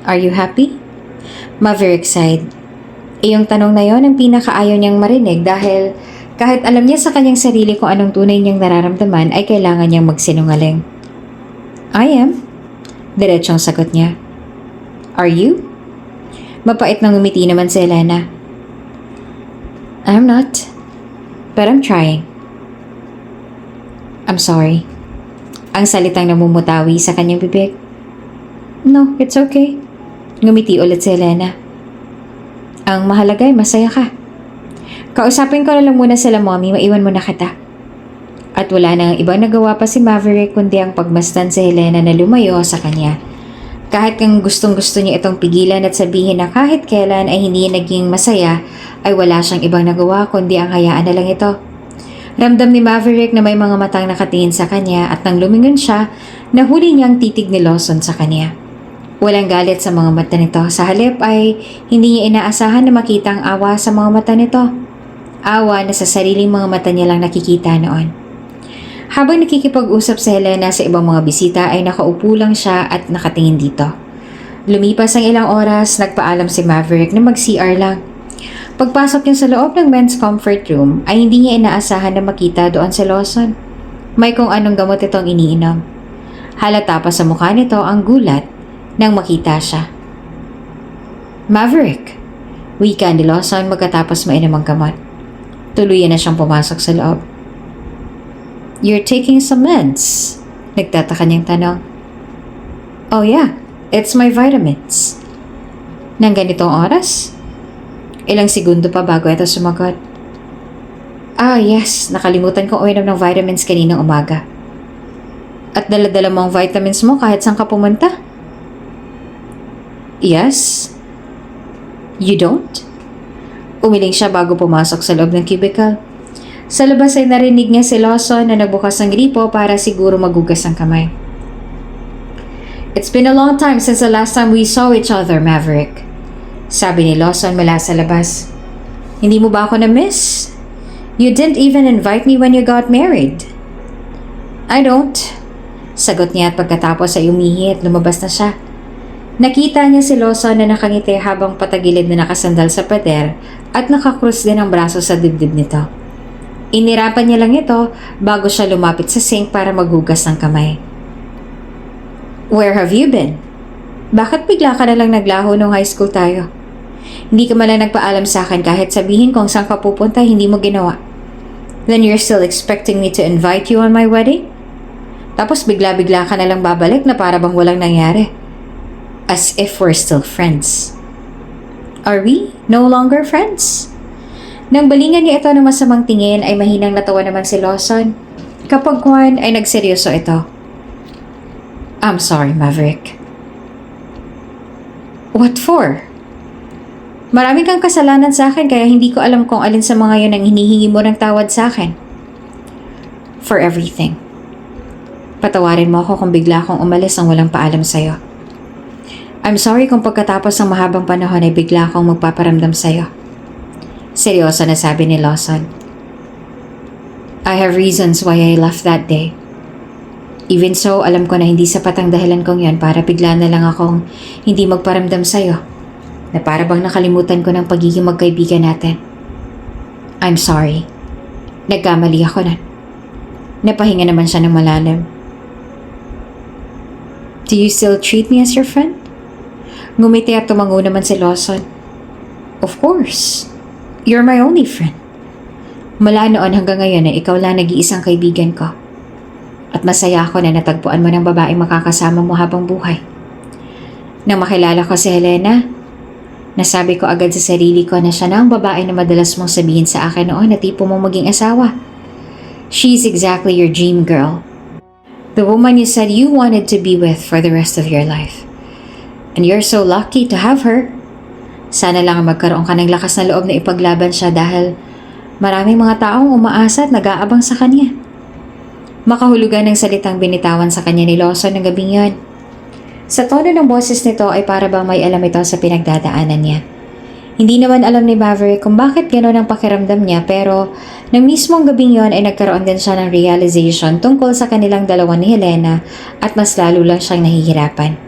A: Are you happy? Maverick sighed. Iyong tanong na yon ang pinakaayaw niyang marinig dahil kahit alam niya sa kanyang sarili kung anong tunay niyang nararamdaman ay kailangan niyang magsinungaling. I am. Diretsyong sagot niya. Are you? Mapait nang umiti naman si Helena. I'm not. But I'm trying. I'm sorry. Ang salitang namumutawi sa kanyang bibig. No, it's okay. Ngumiti ulit si Helena. Ang mahalaga ay masaya ka. Kausapin ko na lang muna sila, mommy. Maiwan mo na kita. At wala nang ibang nagawa pa si Maverick kundi ang pagmasdan si Helena na lumayo sa kanya. Kahit kang gustong-gusto niya itong pigilan at sabihin na kahit kailan ay hindi naging masaya, ay wala siyang ibang nagawa kundi ang hayaan na lang ito. Ramdam ni Maverick na may mga matang nakatingin sa kanya at nang lumingon siya, nahuli niyang titig ni Lawson sa kanya. Walang galit sa mga mata nito. Sa halip ay hindi niya inaasahan na makita ang awa sa mga mata nito. Awa na sa sariling mga mata niya lang nakikita noon. Habang nakikipag-usap si Helena sa ibang mga bisita ay nakaupo lang siya at nakatingin dito. Lumipas ang ilang oras, nagpaalam si Maverick na mag-CR lang. Pagpasok niya sa loob ng men's comfort room ay hindi niya inaasahan na makita doon si Lawson. May kung anong gamot itong iniinom. Halata pa sa mukha nito ang gulat nang makita siya. Maverick, wika ni Lawson magkatapos mainom ang gamot. Tuluyan na siyang pumasok sa loob. You're taking some meds? Nagtataka niyang tanong. Oh yeah, it's my vitamins. Nang ganitong oras? Ilang segundo pa bago ito sumagot. Yes, nakalimutan kong uminom ng vitamins kaninang umaga. At dala-dala mo ang vitamins mo kahit saan ka pumunta? Yes. You don't? Umiling siya bago pumasok sa loob ng cubicle. Sa labas ay narinig niya si Lawson na nagbukas ng gripo para siguro magugas ang kamay. "It's been a long time since the last time we saw each other, Maverick," sabi ni Lawson mula sa labas. "Hindi mo ba ako na-miss? You didn't even invite me when you got married." "I don't," sagot niya at pagkatapos ay umihi at lumabas na siya. Nakita niya si Lawson na nakangiti habang patagilid na nakasandal sa pader at nakakrus din ang braso sa dibdib nito. Inirapan niya lang ito bago siya lumapit sa sink para maghugas ng kamay. "Where have you been? Bakit bigla ka na lang naglaho nung high school tayo? Hindi ka man lang nagpaalam sa akin kahit sabihin kung saan ka pupunta, hindi mo ginawa. Then you're still expecting me to invite you on my wedding? Tapos bigla-bigla ka na lang babalik na para bang walang nangyari. As if we're still friends. Are we no longer friends?" Nang balingan niya ito ng masamang tingin ay mahinang natawa naman si Lawson. Kapag kuwan ay nagseryoso ito. "I'm sorry, Maverick." "What for?" "Marami kang kasalanan sa akin kaya hindi ko alam kung alin sa mga yun ang hinihingi mo ng tawad sa akin." "For everything. Patawarin mo ako kung bigla akong umalis ang walang paalam sa'yo. I'm sorry kung pagkatapos ng mahabang panahon ay bigla akong magpaparamdam sa'yo." Seryoso na sabi ni Lawson. "I have reasons why I left that day. Even so, alam ko na hindi sapat ang dahilan kong yan para bigla na lang akong hindi magparamdam sa'yo. Na para bang nakalimutan ko ng pagiging magkaibigan natin. I'm sorry. Nagkamali ako na." Napahinga naman siya ng malalim. "Do you still treat me as your friend?" Ngumiti at tumango naman si Lawson. "Of course. You're my only friend. Mula noon hanggang ngayon ay ikaw lang nag-iisang kaibigan ko. At masaya ako na natagpuan mo ng babaeng makakasama mo habang buhay. Nang makilala ko si Helena, nasabi ko agad sa sarili ko na siya na ang babae na madalas mong sabihin sa akin noon na tipo mong maging asawa. She's exactly your dream girl. The woman you said you wanted to be with for the rest of your life. And you're so lucky to have her. Sana lang magkaroon ka ng lakas na loob na ipaglaban siya dahil maraming mga taong umaasa at nag-aabang sa kanya." Makahulugan ng salitang binitawan sa kanya ni Lawson ng gabing yon. Sa tono ng boses nito ay para bang may alam ito sa pinagdadaanan niya. Hindi naman alam ni Maverick kung bakit gano'n ang pakiramdam niya pero nang mismong gabing yon ay nagkaroon din siya ng realization tungkol sa kanilang dalawa ni Helena at mas lalo lang siyang nahihirapan.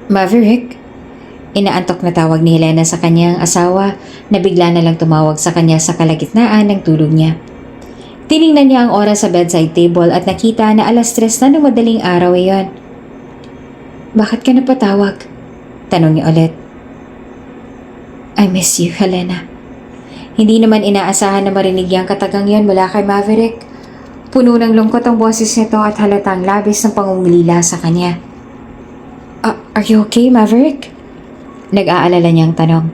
A: "Maverick?" Inaantok na tawag ni Helena sa kanyang asawa na bigla na lang tumawag sa kanya sa kalagitnaan ng tulog niya. Tiningnan niya ang oras sa bedside table at nakita na 3:00 na ng madaling araw iyon. "Bakit ka napatawag?" Tanong niya ulit. "I miss you, Helena." Hindi naman inaasahan na marinig niyang katagang yon mula kay Maverick. Puno ng lungkot ang boses nito at halatang labis ng pangungulila sa kanya. Are you okay, Maverick?" Nag-aalala niyang tanong.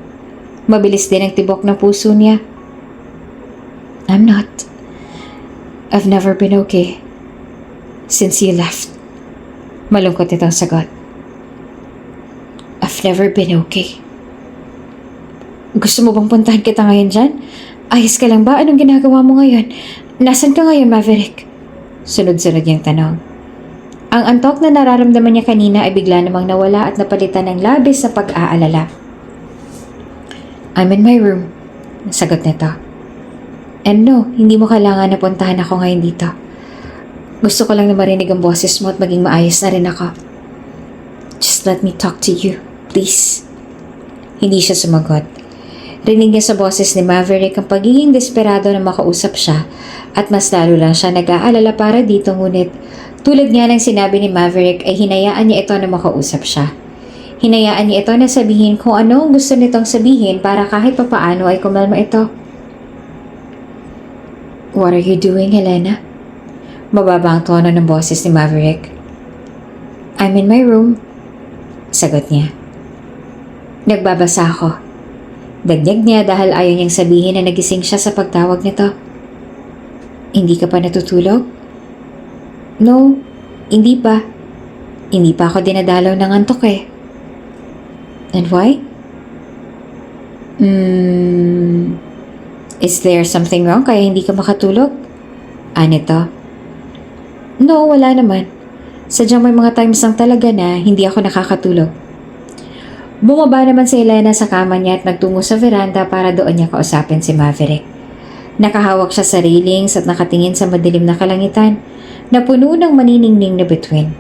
A: Mabilis din ang tibok ng puso niya. "I'm not. I've never been okay. Since you left." Malungkot itong sagot. "I've never been okay." "Gusto mo bang puntahan kita ngayon dyan? Ayos ka lang ba? Anong ginagawa mo ngayon? Nasaan ka ngayon, Maverick?" Sunod-sunod niyang tanong. Ang antok na nararamdaman niya kanina ay bigla namang nawala at napalitan ng labis na pag-aalala. "I'm in my room," sagot nito. "And no, hindi mo kailangan na puntahan ako ngayon dito. Gusto ko lang na marinig ang boses mo at maging maayos na rin ako. Just let me talk to you, please." Hindi siya sumagot. Rinig niya sa boses ni Maverick ang pagiging desperado na makausap siya at mas lalo lang siya nag-aalala para dito ngunit tulad nga ng sinabi ni Maverick ay hinayaan niya ito na makausap siya. Hinayaan niya ito na sabihin kung ano ang gusto nitong sabihin para kahit papaano ay kumalma ito. "What are you doing, Helena?" Mababa ang tono ng boses ni Maverick. "I'm in my room," sagot niya. "Nagbabasa ako." Dagdag niya dahil ayaw niyang sabihin na nagising siya sa pagtawag nito. "Hindi ka pa natutulog?" "No, hindi pa. Hindi pa ako dinadalaw ng antok eh." "And why?" Is there something wrong kaya hindi ka makatulog? Anito? No, wala naman. Sadyang may mga times lang talaga na hindi ako nakakatulog. Bumaba naman si Elena sa kama niya at nagtungo sa veranda para doon niya kausapin si Maverick. Nakahawak siya sa railings at nakatingin sa madilim na kalangitan na puno ng maniningning na bituin.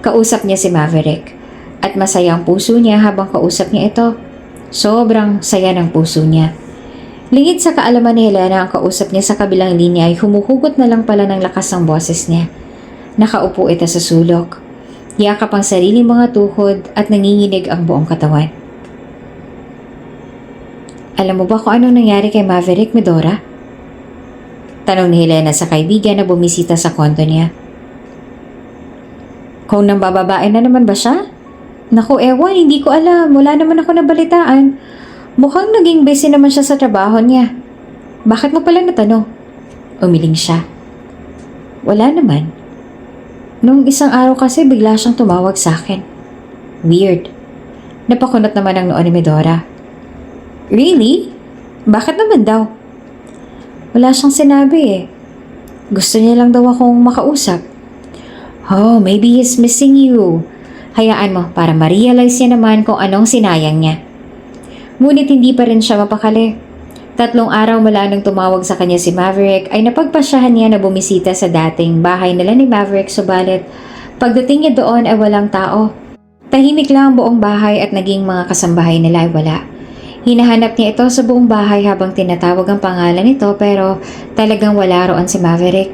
A: Kausap niya si Maverick at masaya ang puso niya habang kausap niya ito. Sobrang saya ng puso niya. Lingid sa kaalaman ni Helena, ang kausap niya sa kabilang linya ay humuhugot na lang pala ng lakas ang boses niya. Nakaupo ito sa sulok. Yakap ang sariling mga tuhod at nanginginig ang buong katawan. Alam mo ba kung anong nangyari kay Maverick, Medora? Tanong ni Helena sa kaibigan na bumisita sa kondo niya. Kung nang bababae na naman ba siya? Naku, ewan, hindi ko alam. Wala naman ako nabalitaan. Mukhang naging busy naman siya sa trabaho niya. Bakit mo pala natanong? Umiling siya. Wala naman. Noong isang araw kasi bigla siyang tumawag sa akin. Weird. Napakunot naman ang noo ni Medora. Really? Bakit naman daw? Wala siyang sinabi eh. Gusto niya lang daw akong makausap. Oh, maybe he's missing you. Hayaan mo para ma-realize niya naman kung anong sinayang niya. Ngunit hindi pa rin siya mapakali. 3 araw mula nang tumawag sa kanya si Maverick ay napagpasyahan niya na bumisita sa dating bahay nila ni Maverick, subalit pagdating niya doon ay walang tao. Tahimik lang ang buong bahay at naging mga kasambahay nila ay wala. Hinahanap niya ito sa buong bahay habang tinatawag ang pangalan nito pero talagang wala roon si Maverick.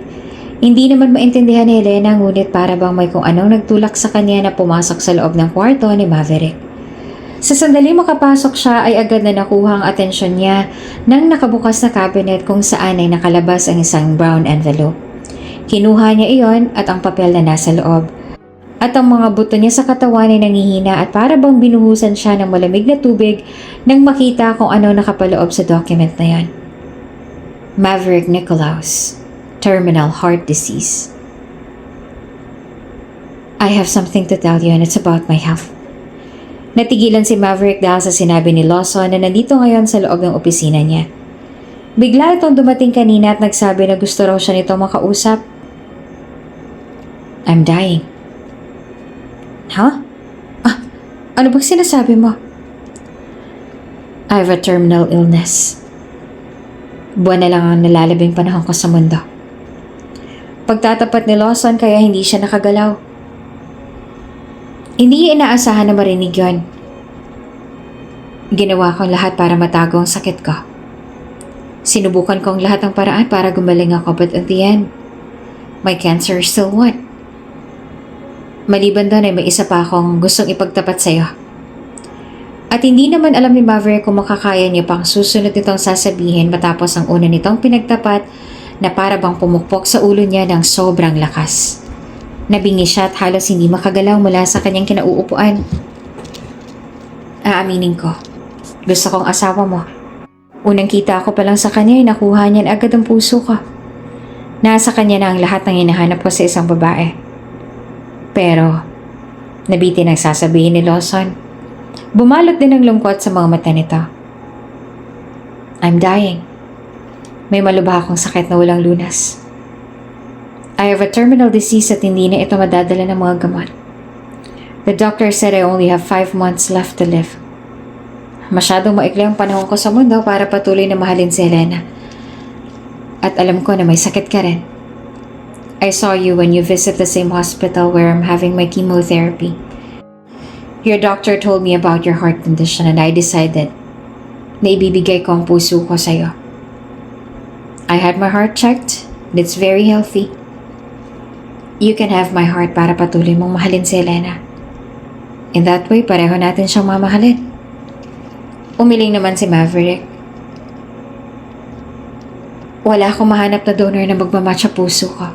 A: Hindi naman maintindihan ni Helena ngunit para bang may kung anong nagtulak sa kanya na pumasok sa loob ng kwarto ni Maverick. Sa sandali makapasok siya ay agad na nakuha ang atensyon niya nang nakabukas na cabinet kung saan ay nakalabas ang isang brown envelope. Kinuha niya iyon at ang papel na nasa loob. At ang mga buto niya sa katawan ay nangihina at para bang binuhusan siya ng malamig na tubig nang makita kung ano nakapaloob sa document na yan. Maverick Nicolaus, terminal heart disease. I have something to tell you and it's about my health. Natigilan si Maverick dahil sa sinabi ni Lawson na nandito ngayon sa loob ng opisina niya. Bigla itong dumating kanina at nagsabi na gusto raw siya nito makausap. I'm dying. Huh? Ano bang sinasabi mo? I have a terminal illness. Buwan na lang ang nalalabing panahon ko sa mundo. Pagtatapat ni Lawson kaya hindi siya nakagalaw. Hindi niya inaasahan na marinig yon. Ginawa ko lahat para matago ang sakit ko. Sinubukan ko ang lahat ng paraan para gumaling ako but at the end, my cancer still won. Maliban doon ay may isa pa akong gustong ipagtapat sa iyo. At hindi naman alam ni Maverick kung makakaya niya pang susunod nitong sasabihin matapos ang una nitong pinagtapat na para bang pumukpok sa ulo niya ng sobrang lakas. Nabingi siya at halos hindi makagalaw mula sa kanyang kinauupuan. Aaminin ko, gusto kong asawa mo. Unang kita ko pa lang sa kanya ay nakuha niyan agad ang puso ko. Nasa kanya na ang lahat ng hinahanap ko sa isang babae. Pero, nabitin ang sasabihin ni Lawson. Bumalot din ang lungkot sa mga mata nito. I'm dying. May malubha akong sakit na walang lunas. I have a terminal disease at hindi na ito madadala ng mga gamot. The doctor said I only have 5 months left to live. Masyadong maikli ang panahon ko sa mundo para patuloy na mahalin si Helena. At alam ko na may sakit ka rin. I saw you when you visit the same hospital where I'm having my chemotherapy. Your doctor told me about your heart condition and I decided na ibibigay ko ang puso ko sa'yo. I had my heart checked and it's very healthy. You can have my heart para patuloy mong mahalin si Helena. In that way, pareho natin siyang mamahalin. Umiling naman si Maverick. Wala akong mahanap na donor na magmamatch sa puso ko.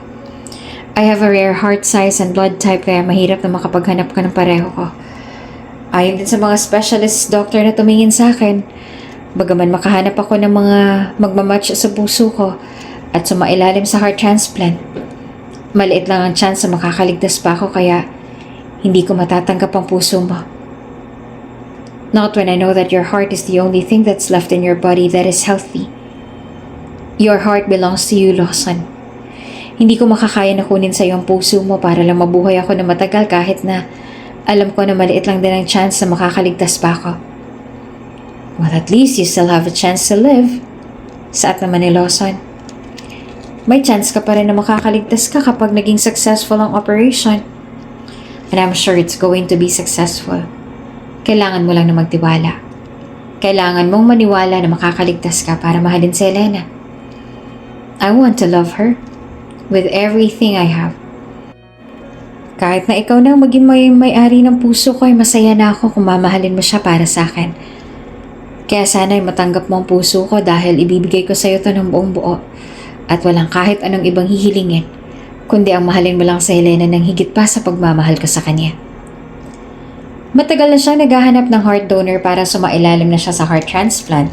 A: I have a rare heart size and blood type kaya mahirap na makapaghanap ka ng pareho ko. Ayon din sa mga specialist doctor na tumingin sa akin, bagaman makahanap ako ng mga magmamatch sa puso ko at sumailalim sa heart transplant, maliit lang ang chance na makakaligtas pa ako kaya hindi ko matatanggap ang puso mo. Not when I know that your heart is the only thing that's left in your body that is healthy. Your heart belongs to you, Lawson. Hindi ko makakaya na kunin sa'yo ang puso mo para lang mabuhay ako na matagal kahit na alam ko na maliit lang din ang chance na makakaligtas pa ako. Well, at least you still have a chance to live. Saat naman ni Lawson. May chance ka pa rin na makakaligtas ka kapag naging successful ang operation. And I'm sure it's going to be successful. Kailangan mo lang na magtiwala. Kailangan mong maniwala na makakaligtas ka para mahalin si Elena. I want to love her with everything I have. Kahit na ikaw na maging may-ari ng puso ko ay masaya na ako kung mamahalin mo siya para sa akin. Kaya sana ay matanggap mo ang puso ko dahil ibibigay ko sa iyo ito ng buong buo at walang kahit anong ibang hihilingin kundi ang mahalin mo lang sa Elena ng higit pa sa pagmamahal ko sa kanya. Matagal na siyang naghahanap ng heart donor para sumailalim na siya sa heart transplant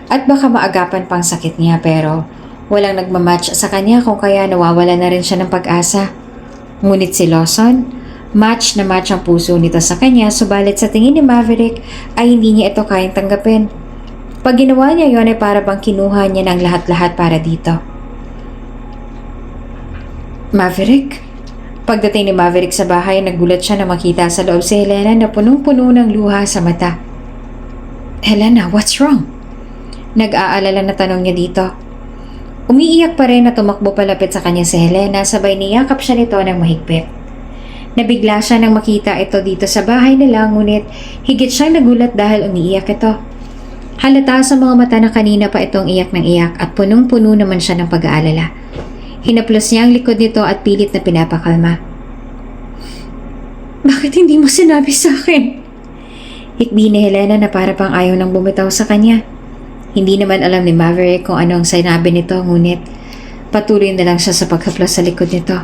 A: at baka maagapan pang sakit niya pero walang nagmamatch sa kanya kung kaya nawawala na rin siya ng pag-asa. Ngunit si Lawson, match na match ang puso nito sa kanya subalit sa tingin ni Maverick ay hindi niya ito kayang tanggapin. Pag ginawa niya yon ay para bang kinuha niya ng lahat-lahat para dito. Maverick? Pagdating ni Maverick sa bahay, nagulat siya na makita sa loob si Helena na punong-puno ng luha sa mata. Helena, what's wrong? Nag-aalala na tanong niya dito. Umiiyak pa rin na tumakbo palapit sa kanya si Helena sabay niyakap siya nito ng mahigpit. Nabigla siya nang makita ito dito sa bahay nila ngunit higit siyang nagulat dahil umiiyak ito. Halata sa mga mata na kanina pa itong iyak ng iyak at punong-puno naman siya ng pag-aalala. Hinaplos niya ang likod nito at pilit na pinapakalma. Bakit hindi mo sinabi sa akin? Hikbi ni Helena na para pang ayaw nang bumitaw sa kanya. Hindi naman alam ni Maverick kung ano ang sinabi nito ngunit patuloy na lang siya sa paghaplos sa likod nito.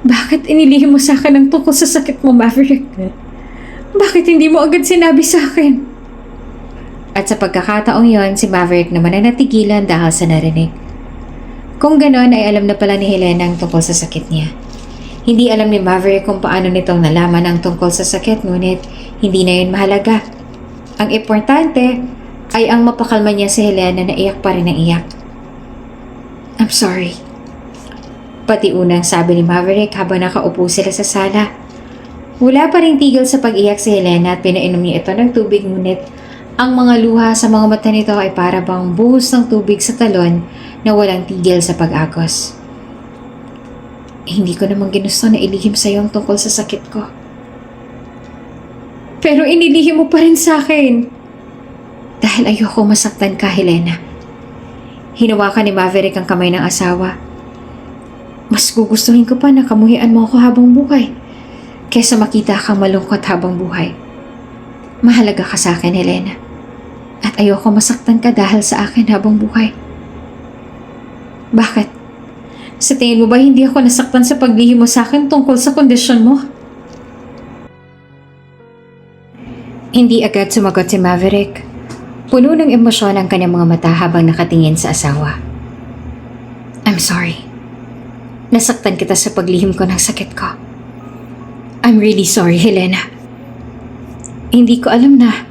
A: Bakit inilihim mo sa akin ang tungkol sa sakit mo, Maverick? Bakit hindi mo agad sinabi sa akin? At sa pagkakataong yon, si Maverick naman ay natigilan dahil sa narinig. Kung ganon ay alam na pala ni Helena ang tungkol sa sakit niya. Hindi alam ni Maverick kung paano nitong nalaman ang tungkol sa sakit ngunit hindi na yun mahalaga. Ang importante ay ang mapakalma niya si Helena na iyak pa rin ang iyak. I'm sorry. Pati unang sabi ni Maverick habang nakaupo sila sa sala. Wala pa rin tigil sa pag-iyak si Helena at pinainom niya ito ng tubig ngunit ang mga luha sa mga mata nito ay para bang buhos ng tubig sa talon na walang tigil sa pag-agos. Hindi ko namang ginusto na ilihim sa iyo ang tungkol sa sakit ko. Pero inilihim mo pa rin sa akin. Dahil ayoko masaktan ka, Helena. Hinawakan ni Maverick ang kamay ng asawa. Mas gugustuhin ko pa na kamuhian mo ako habang buhay kaysa makita kang malungkot habang buhay. Mahalaga ka sa akin, Helena. At ayoko masaktan ka dahil sa akin habang buhay. Bakit? Sa tingin mo ba hindi ako nasaktan sa paglihim mo sa akin tungkol sa kondisyon mo? Hindi agad sumagot si Maverick. Puno ng emosyon ang kanyang mga mata habang nakatingin sa asawa. I'm sorry. Nasaktan kita sa paglihim ko ng sakit ko. I'm really sorry, Helena. Hindi ko alam na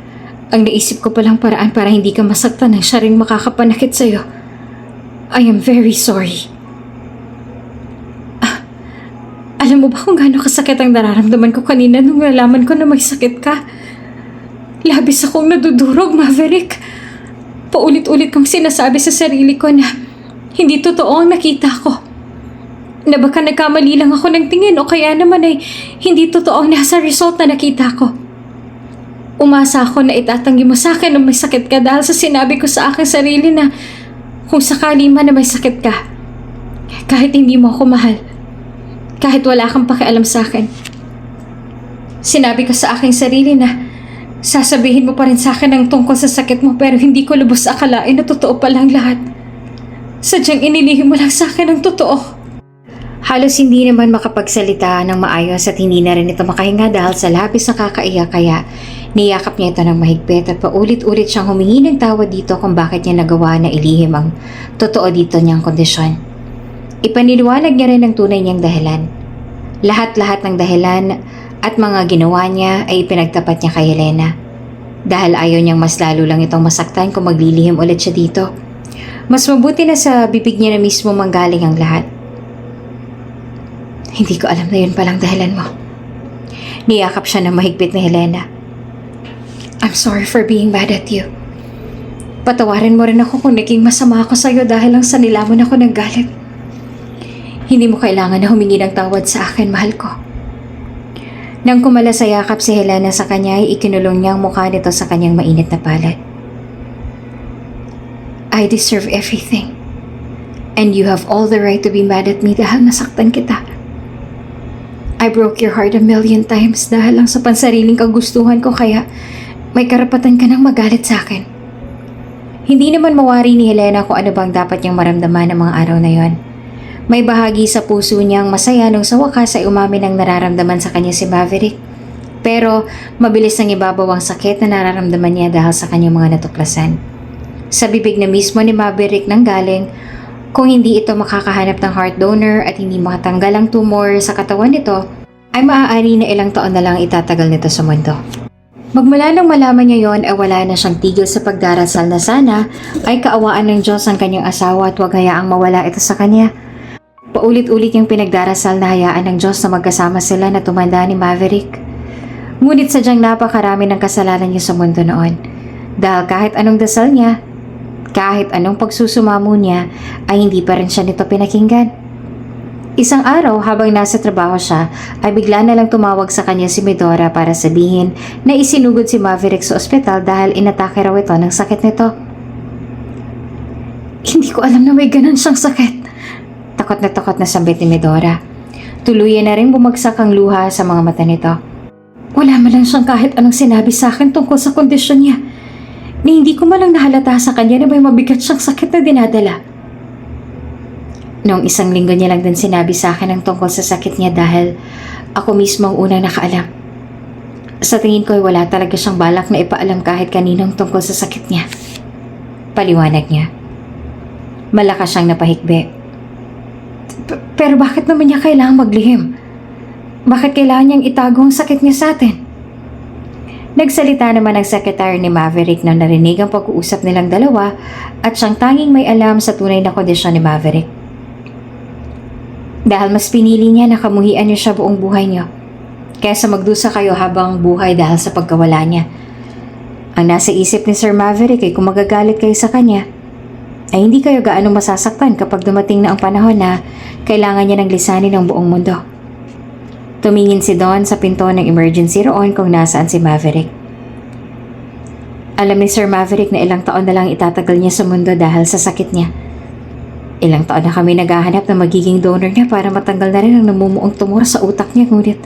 A: ang naisip ko palang paraan para hindi ka masaktan nang siya ring makakapanakit sa'yo. I am very sorry. Alam mo ba kung gaano kasakit ang nararamdaman ko kanina nung nalaman ko na may sakit ka? Labis akong nadudurog, Maverick. Paulit-ulit kong sinasabi sa sarili ko na hindi totoo ang nakita ko. Na baka nagkamali lang ako ng tingin o kaya naman ay hindi totoo ang nasa result na nakita ko. Umasa ako na itatanggi mo sa akin na may sakit ka dahil sa sinabi ko sa aking sarili na kung sakali man na may sakit ka, kahit hindi mo ako mahal, kahit wala kang pakialam sa akin, sinabi ko sa aking sarili na sasabihin mo pa rin sa akin ang tungkol sa sakit mo pero hindi ko lubos akalain na totoo palang lahat. Sadyang inilihim mo lang sa akin ang totoo. Halos hindi naman makapagsalita ng maayos at hindi na rin ito makahinga dahil sa labis na kakaiyak kaya niyakap niya ito ng mahigpit at paulit-ulit siyang humingi ng tawad dito kung bakit niya nagawa na ilihim ang totoo dito niyang kondisyon. Ipaniliwanag niya rin ang tunay niyang dahilan. Lahat-lahat ng dahilan at mga ginawa niya ay pinagtapat niya kay Helena. Dahil ayaw niyang mas lalo lang itong masaktan kung maglilihim ulit siya dito. Mas mabuti na sa bibig niya na mismo manggaling ang lahat. Hindi ko alam na yun palang dahilan mo. Niyakap siya ng mahigpit ni Helena. I'm sorry for being mad at you. Patawarin mo rin ako kung naging masama ako sa'yo dahil lang sa nilamon ako ng galit. Hindi mo kailangan na humingi ng tawad sa akin, mahal ko. Nang kumala sa yakap si Helena sa kanya ay ikinulong niya ang mukha nito sa kanyang mainit na palad. I deserve everything. And you have all the right to be mad at me dahil nasaktan kita. I broke your heart a million times dahil lang sa pansariling kagustuhan ko kaya may karapatan ka nang magalit sa akin. Hindi naman mawari ni Helena kung ano bang dapat niyang maramdaman ng mga araw na yon. May bahagi sa puso niyang masaya nung sa wakas ay umamin ang nararamdaman sa kanya si Maverick. Pero mabilis nang ibabaw ang sakit na nararamdaman niya dahil sa kanyang mga natuklasan. Sa bibig na mismo ni Maverick nang galing, kung hindi ito makakahanap ng heart donor at hindi makatanggal ang tumor sa katawan nito, ay maaari na ilang taon na lang itatagal nito sa mundo. Magmula nang malaman niya yon ay wala na siyang tigil sa pagdarasal na sana ay kaawaan ng Diyos ang kanyang asawa at huwag hayaang mawala ito sa kanya. Paulit-ulit niyang pinagdarasal na hayaan ng Diyos na magkasama sila na tumanda ni Maverick. Ngunit sadyang napakarami ng kasalanan niya sa mundo noon. Dahil kahit anong dasal niya, kahit anong pagsusumamo niya, ay hindi pa rin siya nito pinakinggan. Isang araw habang nasa trabaho siya, ay bigla na lang tumawag sa kanya si Medora para sabihin na isinugod si Maverick sa ospital dahil inatake raw ito ng sakit nito. Hindi ko alam na may ganun siyang sakit. Takot na sambit ni Medora. Tuluyan na rin bumagsak ang luha sa mga mata nito. Wala man lang siyang kahit anong sinabi sa akin tungkol sa kondisyon niya. Ni hindi ko man lang nahalata sa kanya na may mabigat siyang sakit na dinadala. Noong isang linggo niya lang din sinabi sa akin ang tungkol sa sakit niya dahil ako mismo ang unang nakaalam. Sa tingin ko ay wala talaga siyang balak na ipaalam kahit kaninong tungkol sa sakit niya. Paliwanag niya. Malakas siyang napahikbi. Pero bakit naman niya kailangang maglihim? Bakit kailangan niyang itago ang sakit niya sa atin? Nagsalita naman ang secretary ni Maverick na narinig ang pag-uusap nilang dalawa at siyang tanging may alam sa tunay na kondisyon ni Maverick. Dahil mas pinili niya na kamuhian niyo siya buong buhay niyo, kaysa magdusa kayo habang buhay dahil sa pagkawala niya. Ang nasa isip ni Sir Maverick ay kung magagalit kayo sa kanya, ay hindi kayo gaano masasaktan kapag dumating na ang panahon na kailangan niya ng lisanin ng buong mundo. Tumingin si Don sa pinto ng emergency roon kung nasaan si Maverick. Alam ni Sir Maverick na ilang taon na lang itatagal niya sa mundo dahil sa sakit niya. Ilang taon na kami naghahanap na magiging donor niya para matanggal na rin ang namumuong tumor sa utak niya ngunit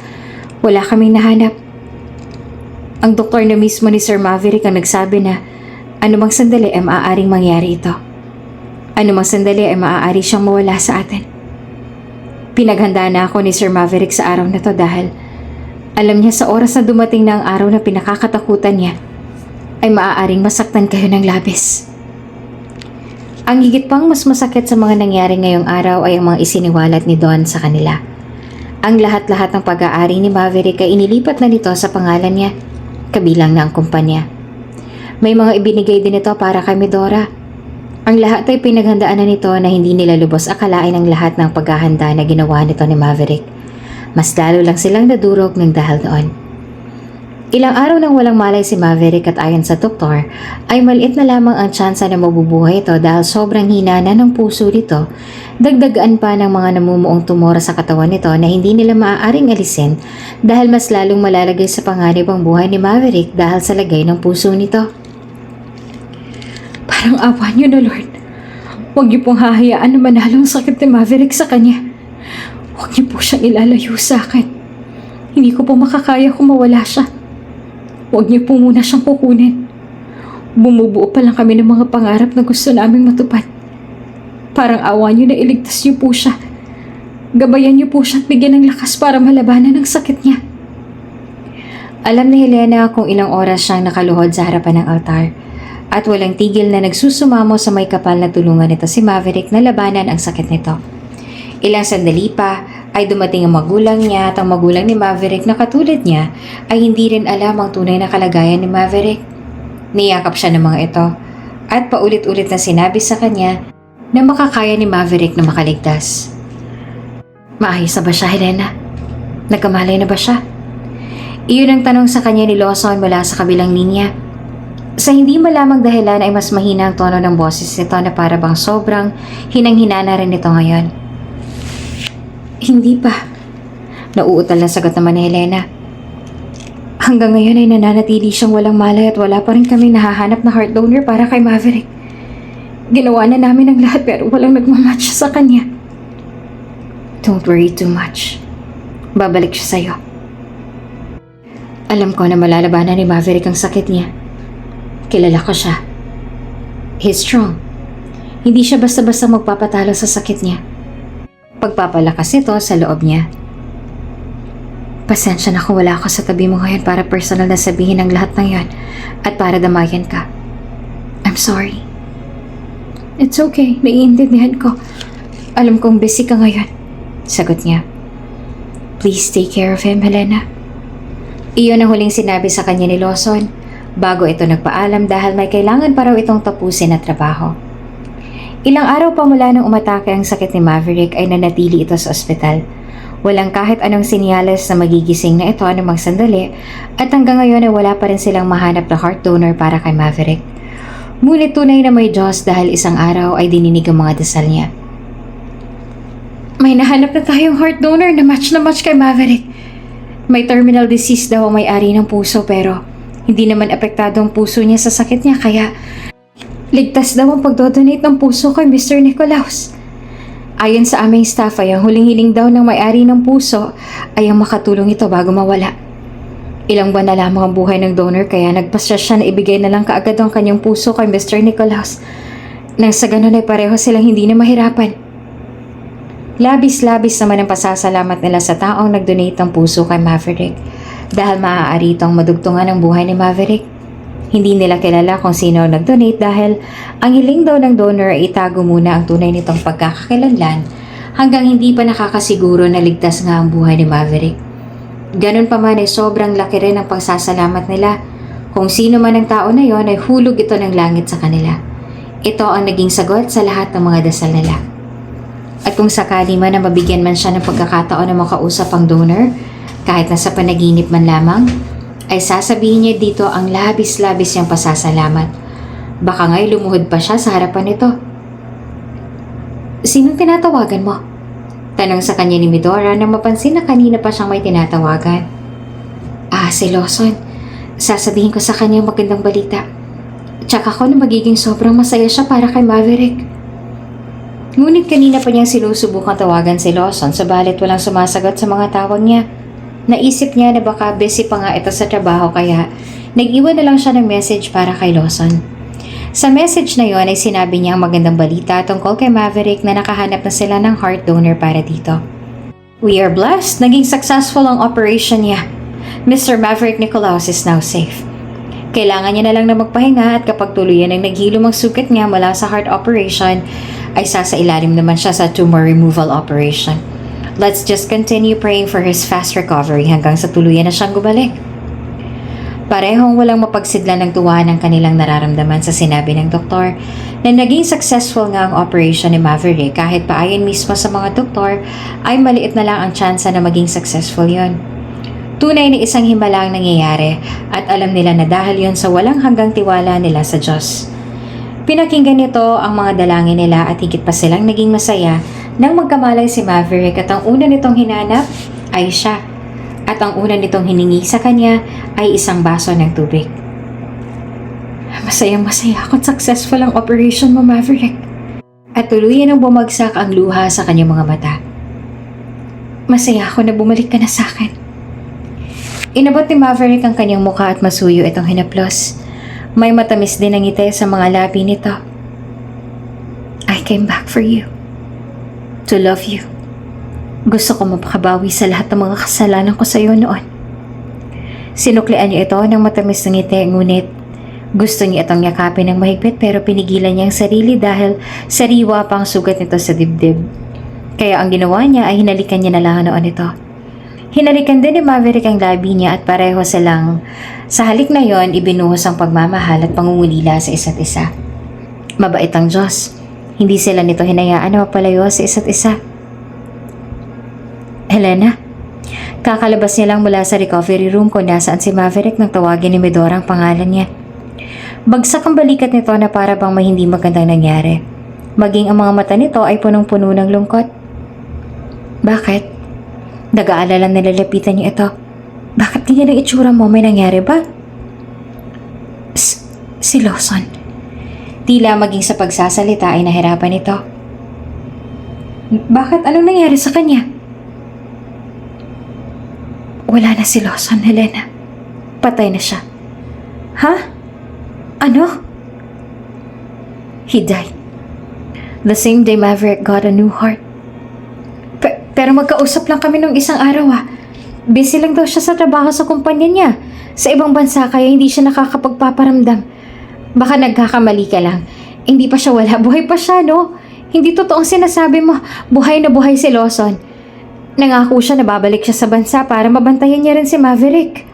A: wala kaming nahanap. Ang doktor na mismo ni Sir Maverick ang nagsabi na anumang sandali ay maaaring mangyari ito. Anumang sandali ay maaari siyang mawala sa atin. Pinaghanda na ako ni Sir Maverick sa araw na to dahil alam niya sa oras na dumating na ang araw na pinakakatakutan niya ay maaaring masaktan kayo ng labis. Ang higit pang mas masakit sa mga nangyari ngayong araw ay ang mga isiniwalat ni Don sa kanila. Ang lahat-lahat ng pag-aari ni Maverick ay inilipat na nito sa pangalan niya, kabilang na ang kumpanya. May mga ibinigay din ito para kay Medora. Ang lahat ay pinaghandaan na nito na hindi nila lubos akalain ang lahat ng paghahanda na ginawa nito ni Maverick. Mas lalo lang silang nadurog ng dahil doon. Ilang araw nang walang malay si Maverick at ayon sa doktor, ay maliit na lamang ang tsansa na mabubuhay ito dahil sobrang hina na ng puso nito. Dagdagaan pa ng mga namumuong tumor sa katawan nito na hindi nila maaaring alisin dahil mas lalong malalagay sa panganib ang buhay ni Maverick dahil sa lagay ng puso nito. Parang awa niyo na, Lord. Huwag niyo pong hahayaan na manalo ang sakit ni Maverick sa kanya. Huwag niyo po siyang ilalayo sa akin. Hindi ko po makakaya kung mawala siya. Huwag niyo po muna siyang kukunin. Bumubuo pa lang kami ng mga pangarap na gusto naming matupad. Parang awa niyo na iligtas niyo po siya. Gabayan niyo po siya at bigyan ng lakas para malabanan ang sakit niya. Alam ni Helena kung ilang oras siyang nakaluhod sa harapan ng altar. At walang tigil na nagsusumamo sa may kapal na tulungan nito si Maverick na labanan ang sakit nito. Ilang sandali pa ay dumating ang magulang niya at ang magulang ni Maverick na katulad niya ay hindi rin alam ang tunay na kalagayan ni Maverick. Niyakap siya ng mga ito at paulit-ulit na sinabi sa kanya na makakaya ni Maverick na makaligtas. Maayos na ba siya, Helena? Nagkamalay na ba siya? Iyon ang tanong sa kanya ni Lawson mula sa kabilang linya. Sa hindi malamang dahilan ay mas mahina ang tono ng boses nito na para bang sobrang hinang-hina na rin ito ngayon. Hindi pa. Nauutal na sagot naman ni Helena. Hanggang ngayon ay nananatili siyang walang malay at wala pa rin kaming nahahanap na heart donor para kay Maverick. Ginawa na namin ang lahat pero walang nagmamatch sa kanya. Don't worry too much. Babalik siya sa'yo. Alam ko na malalabanan ni Maverick ang sakit niya. Kilala ko siya. He's strong. Hindi siya basta-basta magpapatalo sa sakit niya. Pagpapalakas ito sa loob niya. Pasensya na kung wala ako sa tabi mo ngayon para personal na sabihin ang lahat ng yan at para damayan ka. I'm sorry. It's okay. Naiintindihan ko. Alam kong busy ka ngayon. Sagot niya. Please take care of him, Helena. Iyon ang huling sinabi sa kanya ni Lawson bago ito nagpaalam dahil may kailangan pa raw itong tapusin na trabaho. Ilang araw pa mula nang umatake ang sakit ni Maverick ay nanatili ito sa ospital. Walang kahit anong sinyales na magigising na ito anumang sandali at hanggang ngayon ay wala pa rin silang mahanap na heart donor para kay Maverick. Ngunit tunay na may Diyos dahil isang araw ay dininig ang mga dasal niya. May nahanap na tayong heart donor na match kay Maverick. May terminal disease daw ang may-ari ng puso pero hindi naman apektado ang puso niya sa sakit niya kaya ligtas daw ang pagdodonate ng puso kay Mr. Nicolaus. Ayon sa aming staff ay ang huling hiling daw ng may-ari ng puso ay ang makatulong ito bago mawala. Ilang buwan na lamang ang buhay ng donor kaya nagpasya siya na ibigay na lang kaagad ang kanyang puso kay Mr. Nicolaus. Nang sa ganun ay pareho silang hindi na mahirapan. Labis-labis naman ang pasasalamat nila sa taong nag-donate ng puso kay Maverick dahil maaari itong madugtungan ang buhay ni Maverick. Hindi nila kilala kung sino ang nag-donate dahil ang hiling daw ng donor ay itago muna ang tunay nitong pagkakakilanlan hanggang hindi pa nakakasiguro na ligtas nga ang buhay ni Maverick. Ganun pa man ay sobrang laki rin ang pagsasalamat nila. Kung sino man ang tao na yon ay hulog ito ng langit sa kanila. Ito ang naging sagot sa lahat ng mga dasal nila. At kung sakali man na mabigyan man siya ng pagkakataon na makausap ang donor, kahit na sa panaginip man lamang, ay sasabihin niya dito ang labis-labis niyang pasasalamat. Baka nga'y lumuhod pa siya sa harapan nito. Sinong tinatawagan mo? Tanong sa kanya ni Midora nang mapansin na kanina pa siyang may tinatawagan. Si Lawson. Sasabihin ko sa kanya magandang balita. Tsaka ko na magiging sobrang masaya siya para kay Maverick. Ngunit kanina pa niyang sinusubukang tawagan si Lawson subalit walang sumasagot sa mga tawag niya. Naisip niya na baka busy pa nga ito sa trabaho kaya nag-iwan na lang siya ng message para kay Lawson. Sa message na yon ay sinabi niya ang magandang balita tungkol kay Maverick na nakahanap na sila ng heart donor para dito. We are blessed. Naging successful ang operation niya. Mr. Maverick Nicolaus is now safe. Kailangan niya na lang na magpahinga at kapag tuluyan ang naghilom ang sugat niya mula sa heart operation ay sasailalim naman siya sa tumor removal operation. Let's just continue praying for his fast recovery hanggang sa tuluyan na siyang gumalik. Parehong walang mapagsidlan ng tuwa ng kanilang nararamdaman sa sinabi ng doktor na naging successful nga ang operation ni Maverick kahit pa ayon mismo sa mga doktor ay maliit na lang ang tsansa na maging successful yon. Tunay na isang himala ang nangyayari at alam nila na dahil yon sa walang hanggang tiwala nila sa Diyos. Pinakinggan nito ang mga dalangin nila at higit pa silang naging masaya nang magkamalay si Maverick at ang una nitong hinanap ay siya. At ang una nitong hiningi sa kanya ay isang baso ng tubig. Masayang-masaya ako at successful ang operation mo, Maverick. At tuluyan ang bumagsak ang luha sa kanyang mga mata. Masaya ako na bumalik ka na sa akin. Inabot ni Maverick ang kanyang mukha at masuyo itong hinaplos. May matamis din ang ngiti sa mga labi nito. I came back for you. To love you. Gusto ko mapakabawi sa lahat ng mga kasalanan ko sa iyo noon. Sinuklian niya ito ng matamis na ngiti ngunit gusto niya itong yakapin ng mahigpit pero pinigilan niya ang sarili dahil sariwa pa ang sugat nito sa dibdib. Kaya ang ginawa niya ay hinalikan niya na lang noon ito. Hinalikan din ni Maverick ang labi niya at pareho silang sa halik na yon ibinuhos ang pagmamahal at pangungulila sa isa't isa. Mabait ang Diyos. Hindi sila nito hinayaan na mapalayo sa isa't isa. Helena, kakalabas niya lang mula sa recovery room kung nasaan si Maverick nang tawagin ni Medora ang pangalan niya. Bagsak ang balikat nito na para bang may hindi magandang nangyari. Maging ang mga mata nito ay punong-puno ng lungkot. Bakit? Nag-aalala nilalapitan niya ito. Bakit ganyan ang itsura mo? May nangyari ba? Si Lawson. Tila maging sa pagsasalita ay nahirapan ito. Bakit? Anong nangyari sa kanya? Wala na si Lawson, Helena. Patay na siya. Ha? Ano? He died. The same day Maverick got a new heart. Pero magkausap lang kami nung isang araw Busy lang daw siya sa trabaho sa kumpanya niya. Sa ibang bansa kaya hindi siya nakakapagpaparamdam. Baka nagkakamali ka lang. Hindi pa siya wala. Buhay pa siya, no? Hindi totoong sinasabi mo. Buhay na buhay si Lawson. Nangako siya na babalik siya sa bansa para mabantayan niya rin si Maverick.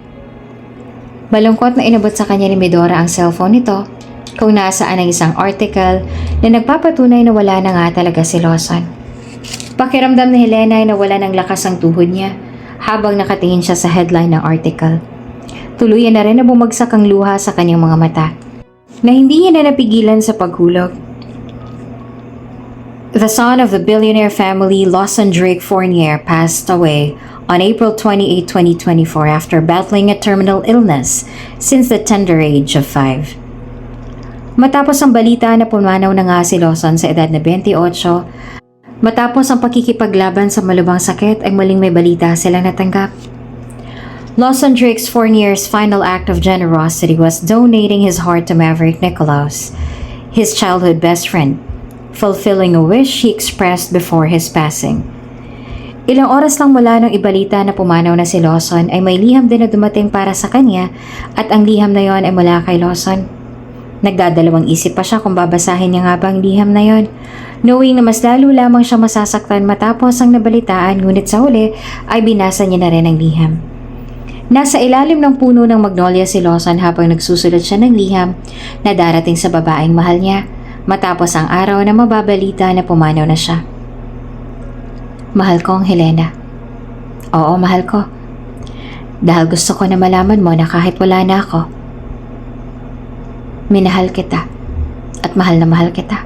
A: Malungkot na inabot sa kanya ni Medora ang cellphone nito kung nasaan ang isang article na nagpapatunay na wala na nga talaga si Lawson. Pakiramdam ni Helena ay nawala ng lakas ang tuhod niya habang nakatingin siya sa headline ng article. Tuluyan na rin na bumagsak ang luha sa kanyang mga mata na hindi niya na napigilan sa paghulog. The son of the billionaire family Lawson Drake Fournier passed away on April 28, 2024 after battling a terminal illness since the tender age of 5. Matapos ang balita na pumanaw na nga si Lawson sa edad na 28, matapos ang pakikipaglaban sa malubhang sakit ay muling may balita silang natanggap. Lawson Drake Fournier's final act of generosity was donating his heart to Maverick Nicolaus, his childhood best friend, fulfilling a wish he expressed before his passing. Ilang oras lang mula nung ibalita na pumanaw na si Lawson ay may liham din na dumating para sa kanya at ang liham na yon ay mula kay Lawson. Nagdadalawang isip pa siya kung babasahin niya nga ba ang liham na yon, knowing na mas lalo lamang siya masasaktan matapos ang nabalitaan, ngunit sa huli ay binasa niya na rin ang liham. Nasa ilalim ng puno ng magnolia si Lawson habang nagsusulat siya ng liham na darating sa babaeng mahal niya matapos ang araw na mababalita na pumanaw na siya. Mahal kong Helena. Oo, mahal ko. Dahil gusto ko na malaman mo na kahit wala na ako, minahal kita at mahal na mahal kita.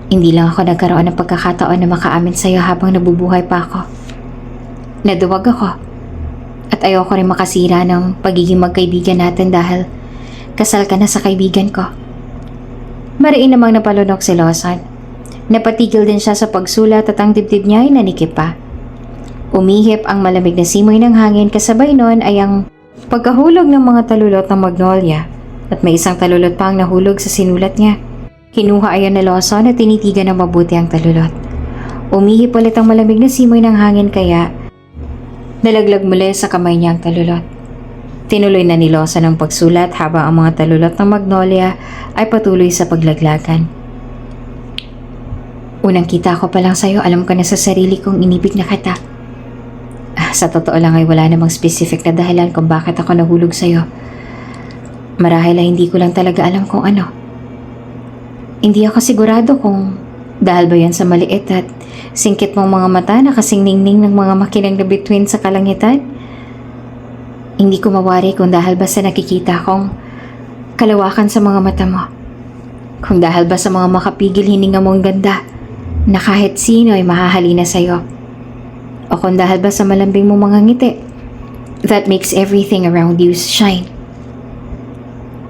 A: Hindi lang ako nagkaroon ng pagkakataon na makaamin sa iyo habang nabubuhay pa ako. Naduwag ako at ayoko rin makasira ng pagiging magkaibigan natin dahil kasal ka na sa kaibigan ko. Mariin namang napalunok si Lawson. Napatigil din siya sa pagsulat at ang dibdib niya ay nanikip pa. Umihip ang malamig na simoy ng hangin, kasabay nun ay ang pagkahulog ng mga talulot ng magnolia at may isang talulot pa ang nahulog sa sinulat niya. Kinuha ayon ni Lawson at tinitigan ng mabuti ang talulot. Umihip ulit ang malamig na simoy ng hangin kaya nalaglag muli sa kamay niya ang talulot. Tinuloy na ni Lawson ang pagsulat habang ang mga talulot ng magnolia ay patuloy sa paglaglagan. Unang kita ko pa lang sa'yo, alam ko na sa sarili kong inibig na kita. Sa totoo lang ay wala namang specific na dahilan kung bakit ako nahulog sa'yo. Marahil ay hindi ko lang talaga alam kung ano. Hindi ako sigurado kung dahil ba yan sa maliit at singkit mong mga mata na kasing ningning ng mga makinang na bituin sa kalangitan. Hindi ko mawari kung dahil ba sa nakikita kong kalawakan sa mga mata mo. Kung dahil ba sa mga makapigil hininga mong ganda na kahit sino ay mahahalina sa'yo. O kung dahil ba sa malambing mong mga ngiti that makes everything around you shine.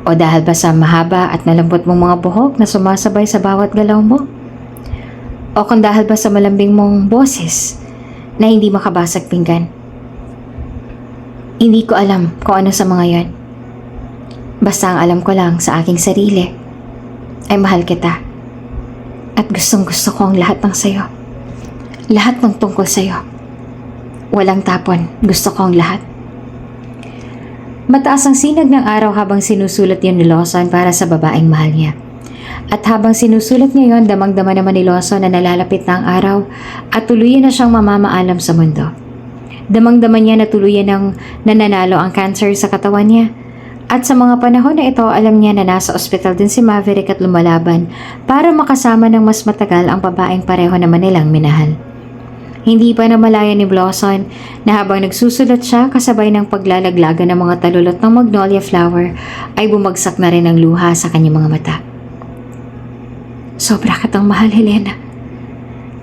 A: O dahil ba sa mahaba at malambot mong mga buhok na sumasabay sa bawat galaw mo? O kung dahil ba sa malambing mong boses na hindi makabasag pinggan? Hindi ko alam kung ano sa mga yon. Basta ang alam ko lang sa aking sarili ay mahal kita. At gustong gusto ko ang lahat ng sayo. Lahat ng tungkol sayo. Walang tapon, gusto ko ang lahat. Mataas ang sinag ng araw habang sinusulat yun ni Lawson para sa babaeng mahal niya. At habang sinusulat niya yon, damang-dama naman ni Lawson na nalalapit na ang araw at tuluyan na siyang mamamaalam sa mundo. Damang-dama niya na tuluyan ng nananalo ang cancer sa katawan niya At sa mga panahon na ito, alam niya na nasa ospital din si Maverick at lumalaban para makasama ng mas matagal ang babaeng pareho naman nilang minahal. Hindi pa namalaya ni Blossom na habang nagsusulat siya kasabay ng paglalaglagan ng mga talulot ng magnolia flower ay bumagsak na rin ang luha sa kanyang mga mata. Sobra kitang mahal, Helena.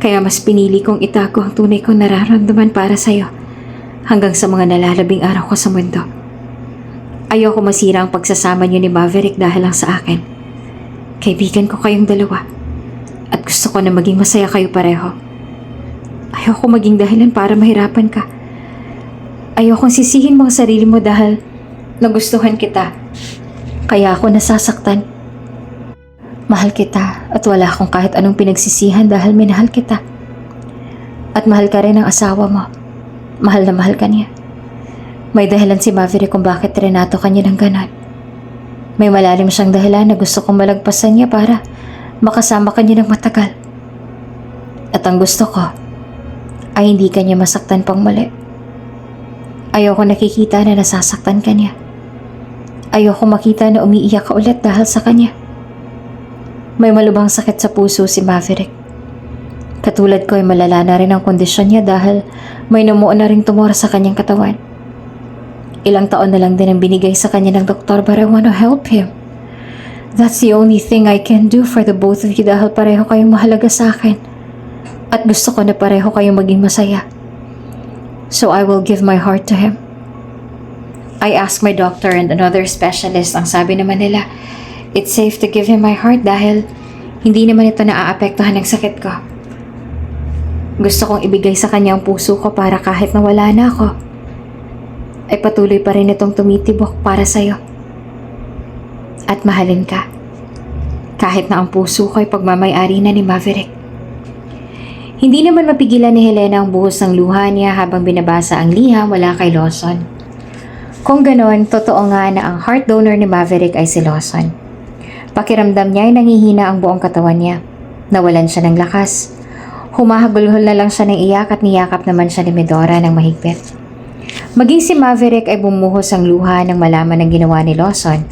A: Kaya mas pinili kong itago ang tunay kong nararamdaman para sa'yo hanggang sa mga nalalabing araw ko sa mundo. Ayoko masira ang pagsasama niyo ni Maverick dahil lang sa akin. Kaibigan ko kayong dalawa at gusto ko na maging masaya kayo pareho. Ayoko maging dahilan para mahirapan ka. Ayokong sisihin mo ang sarili mo dahil nagustuhan kita. Kaya ako nasasaktan. Mahal kita at wala akong kahit anong pinagsisihan dahil minahal kita. At mahal ka rin ang asawa mo. Mahal na mahal ka niya. May dahilan si Maverick kung bakit trinato ka niya ng ganon. May malalim siyang dahilan na gusto kong malagpasan niya para makasama ka niya ng matagal. At ang gusto ko ay hindi ka niya masaktan pang muli. Ayoko nakikita na nasasaktan ka niya. Ayoko makita na umiiyak ka ulit dahil sa kanya. May malubhang sakit sa puso si Maverick. Katulad ko ay malala na rin ang kondisyon niya dahil may namuo na ring tumor sa kanyang katawan. Ilang taon na lang din ang binigay sa kanya ng doktor but I want to help him. That's the only thing I can do for the both of you dahil pareho kayong mahalaga sa akin. At gusto ko na pareho kayong maging masaya. So I will give my heart to him. I asked my doctor and another specialist. Ang sabi naman nila, it's safe to give him my heart dahil hindi naman ito naaapektuhan ng sakit ko. Gusto kong ibigay sa kanya ang puso ko para kahit nawala na ako, ay patuloy pa rin itong tumitibok para sa'yo. At mahalin ka. Kahit na ang puso ko ay pagmamayari na ni Maverick. Hindi naman mapigilan ni Helena ang buhos ng luha niya habang binabasa ang liham mula kay Lawson. Kung ganon, totoo nga na ang heart donor ni Maverick ay si Lawson. Pakiramdam niya ay nangihina ang buong katawan niya. Nawalan siya ng lakas. Humahagulhol na lang siya ng iyak at niyakap naman siya ni Medora ng mahigpit. Maging si Maverick ay bumuhos ang luha nang malaman ang ginawa ni Lawson.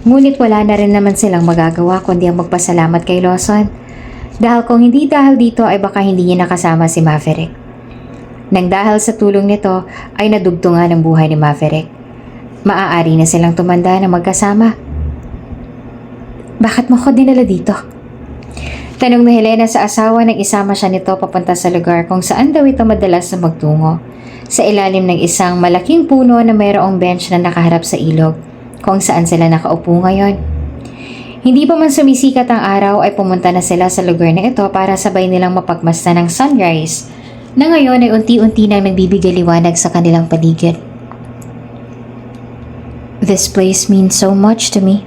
A: Ngunit wala na rin naman silang magagawa kundi ang magpasalamat kay Lawson. Dahil kung hindi dahil dito ay baka hindi niya nakasama si Maverick. Nang dahil sa tulong nito ay nadugtungan ang buhay ni Maverick. Maaari na silang tumanda na magkasama. Bakit mo ko dinala dito? Tanong ni Helena sa asawa nang isama siya nito papunta sa lugar kung saan daw ito madalas na magtungo. Sa ilalim ng isang malaking puno na mayroong bench na nakaharap sa ilog kung saan sila nakaupo ngayon. Hindi pa man sumisikat ang araw ay pumunta na sila sa lugar na ito para sabay nilang mapagmasdan ng sunrise na ngayon ay unti-unti nang nagbibigay liwanag sa kanilang paligid. This place means so much to me,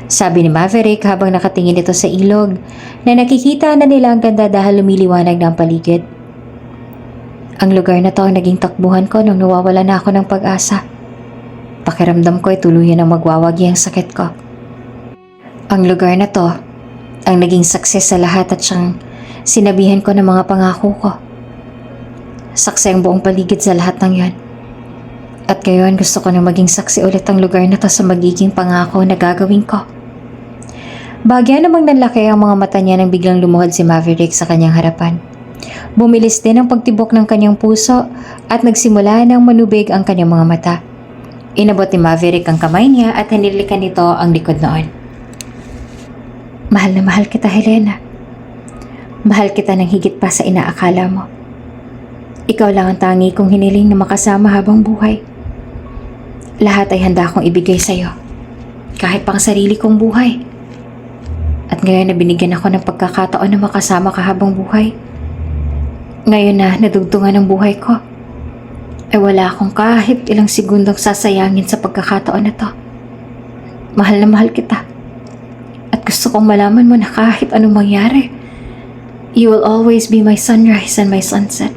A: sabi ni Maverick habang nakatingin ito sa ilog na nakikita na nila ang ganda dahil lumiliwanag na ang paligid. Ang lugar na to ang naging takbuhan ko nung nawawala na ako ng pag-asa. Pakiramdam ko ay tuluyan ang magwawagi ang sakit ko. Ang lugar na to ang naging success sa lahat at siyang sinabihan ko ng mga pangako ko. Saksi ang buong paligid sa lahat ng yan. At ngayon gusto ko na maging saksi ulit ang lugar na to sa magiging pangako na gagawin ko. Bagya namang nanlaki ang mga mata niya nang biglang lumuhod si Maverick sa kanyang harapan. Bumilis din ang pagtibok ng kanyang puso at nagsimula nang manubig ang kanyang mga mata. Inabot ni Maverick ang kamay niya at hinilikan nito ang likod noon. Mahal na mahal kita, Helena. Mahal kita ng higit pa sa inaakala mo. Ikaw lang ang tangi kong hiniling na makasama habang buhay. Lahat ay handa kong ibigay sa'yo. Kahit pang sarili kong buhay. At ngayon na binigyan ako ng pagkakataon na makasama ka habang buhay. Ngayon na nadugtungan ang buhay ko, ay wala akong kahit ilang segundong sasayangin sa pagkakataon na to. Mahal na mahal kita. At gusto kong malaman mo na kahit anong mangyari, you will always be my sunrise and my sunset.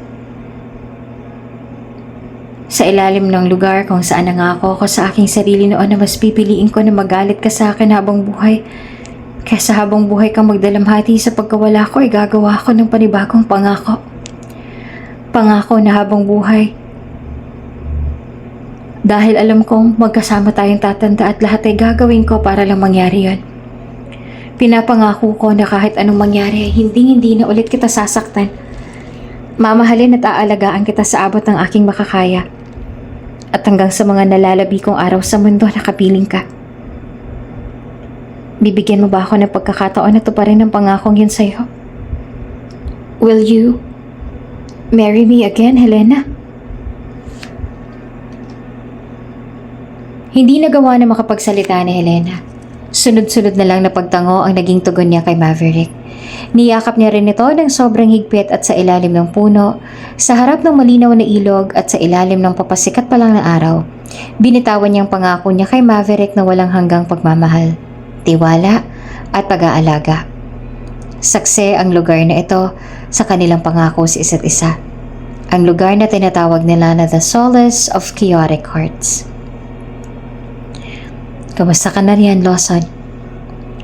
A: Sa ilalim ng lugar kung saan nangako ko sa aking sarili noon na mas pipiliin ko na magalit ka sa akin habang buhay, kaysa habang buhay kang magdalamhati sa pagkawala ko ay gagawa ko ng panibagong pangako. Pangako na habang buhay Dahil alam kong magkasama tayong tatanda at lahat ay gagawin ko para lang mangyari yon. Pinapangako ko na kahit anong mangyari, hindi na ulit kita sasaktan. Mamahalin at aalagaan kita sa abot ng aking makakaya. At hanggang sa mga nalalabi kong araw sa mundo, nakapiling ka. Bibigyan mo ba ako ng pagkakataon na tuparin ang pangakong yun sa'yo? Will you marry me again, Helena? Hindi nagawa na makapagsalita ni Helena. Sunod-sunod na lang na pagtango ang naging tugon niya kay Maverick. Niyakap niya rin ito ng sobrang higpit at sa ilalim ng puno, sa harap ng malinaw na ilog at sa ilalim ng papasikat pa lang na araw. Binitawan niyang pangako niya kay Maverick na walang hanggang pagmamahal, tiwala at pag-aalaga. Saksi ang lugar na ito sa kanilang pangako sa isa't isa. Ang lugar na tinatawag nila na The Solace of Chaotic Hearts. Kamusta ka na riyan, Lawson?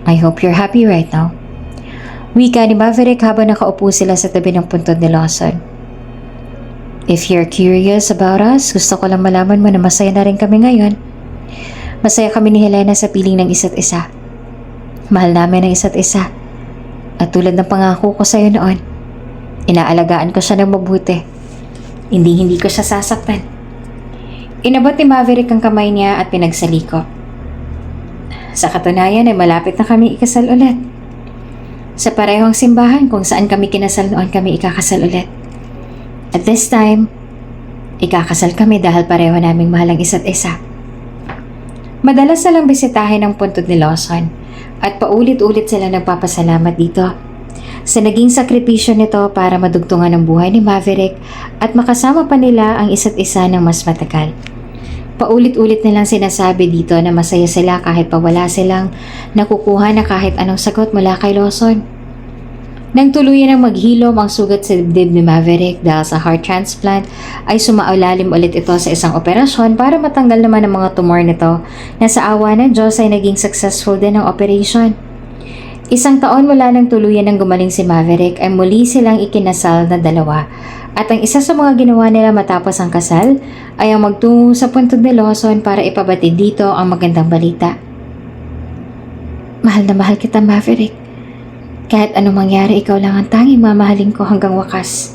A: I hope you're happy right now. Wika ni Maverick habang nakaupo sila sa tabi ng puntod ni Lawson. If you're curious about us, gusto ko lang malaman mo na masaya na rin kami ngayon. Masaya kami ni Helena sa piling ng isa't isa. Mahal namin ang isa't isa. At tulad ng pangako ko sa'yo noon, inaalagaan ko siya ng mabuti. Hindi ko siya sasaktan. Inabot ni Maverick ang kamay niya at pinagsaliko. Sa katunayan ay malapit na kami ikasal ulit. Sa parehong simbahan kung saan kami kinasal noon kami ikakasal ulit. At this time, ikakasal kami dahil pareho naming mahal ang isa't isa. Madalas na lang bisitahin ang puntod ni Lawson at paulit-ulit sila nagpapasalamat dito sa naging sakripisyo nito para madugtungan ang buhay ni Maverick at makasama pa nila ang isa't isa ng mas matagal. Paulit-ulit nilang sinasabi dito na masaya sila kahit pa wala silang nakukuha na kahit anong sagot mula kay Lawson. Nang tuluyan ng maghilom ang sugat sa dibdib ni Maverick dahil sa heart transplant, ay sumaulalim ulit ito sa isang operasyon para matanggal naman ang mga tumor nito na sa awa ng Diyos ay naging successful din ang operation. 1 taon mula nang tuluyan ng gumaling si Maverick ay muli silang ikinasal na dalawa. At ang isa sa mga ginawa nila matapos ang kasal ay ang magtungo sa puntod ni Lawson para ipabatid dito ang magandang balita. Mahal na mahal kita, Maverick. Kahit anong mangyari, ikaw lang ang tanging mamahalin ko hanggang wakas.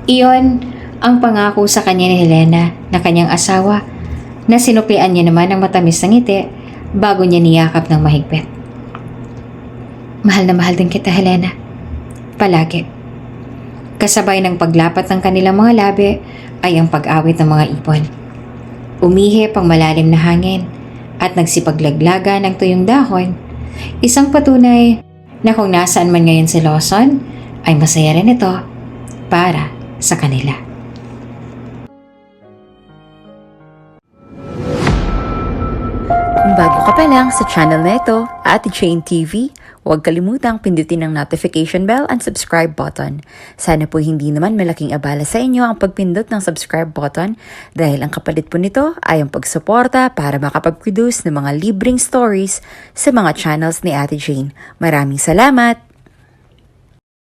A: Iyon ang pangako sa kanya ni Helena na kanyang asawa na sinuklian niya naman ng matamis na ngiti bago niya niyakap ng mahigpit. Mahal na mahal din kita, Helena. Palagi. Kasabay ng paglapat ng kanilang mga labi ay ang pag-awit ng mga ipon. Umihip ang malalim na hangin at nagsipaglaglaga ng tuyong dahon, isang patunay na kung nasaan man ngayon si Lawson ay masaya rin ito para sa kanila.
B: Kung bago ka pa lang sa channel na ito, Ate Jane TV, huwag kalimutang pindutin ang notification bell and subscribe button. Sana po hindi naman malaking abala sa inyo ang pagpindot ng subscribe button dahil ang kapalit po nito ay ang pagsuporta para makapag-produce ng mga libreng stories sa mga channels ni Ate Jane. Maraming salamat!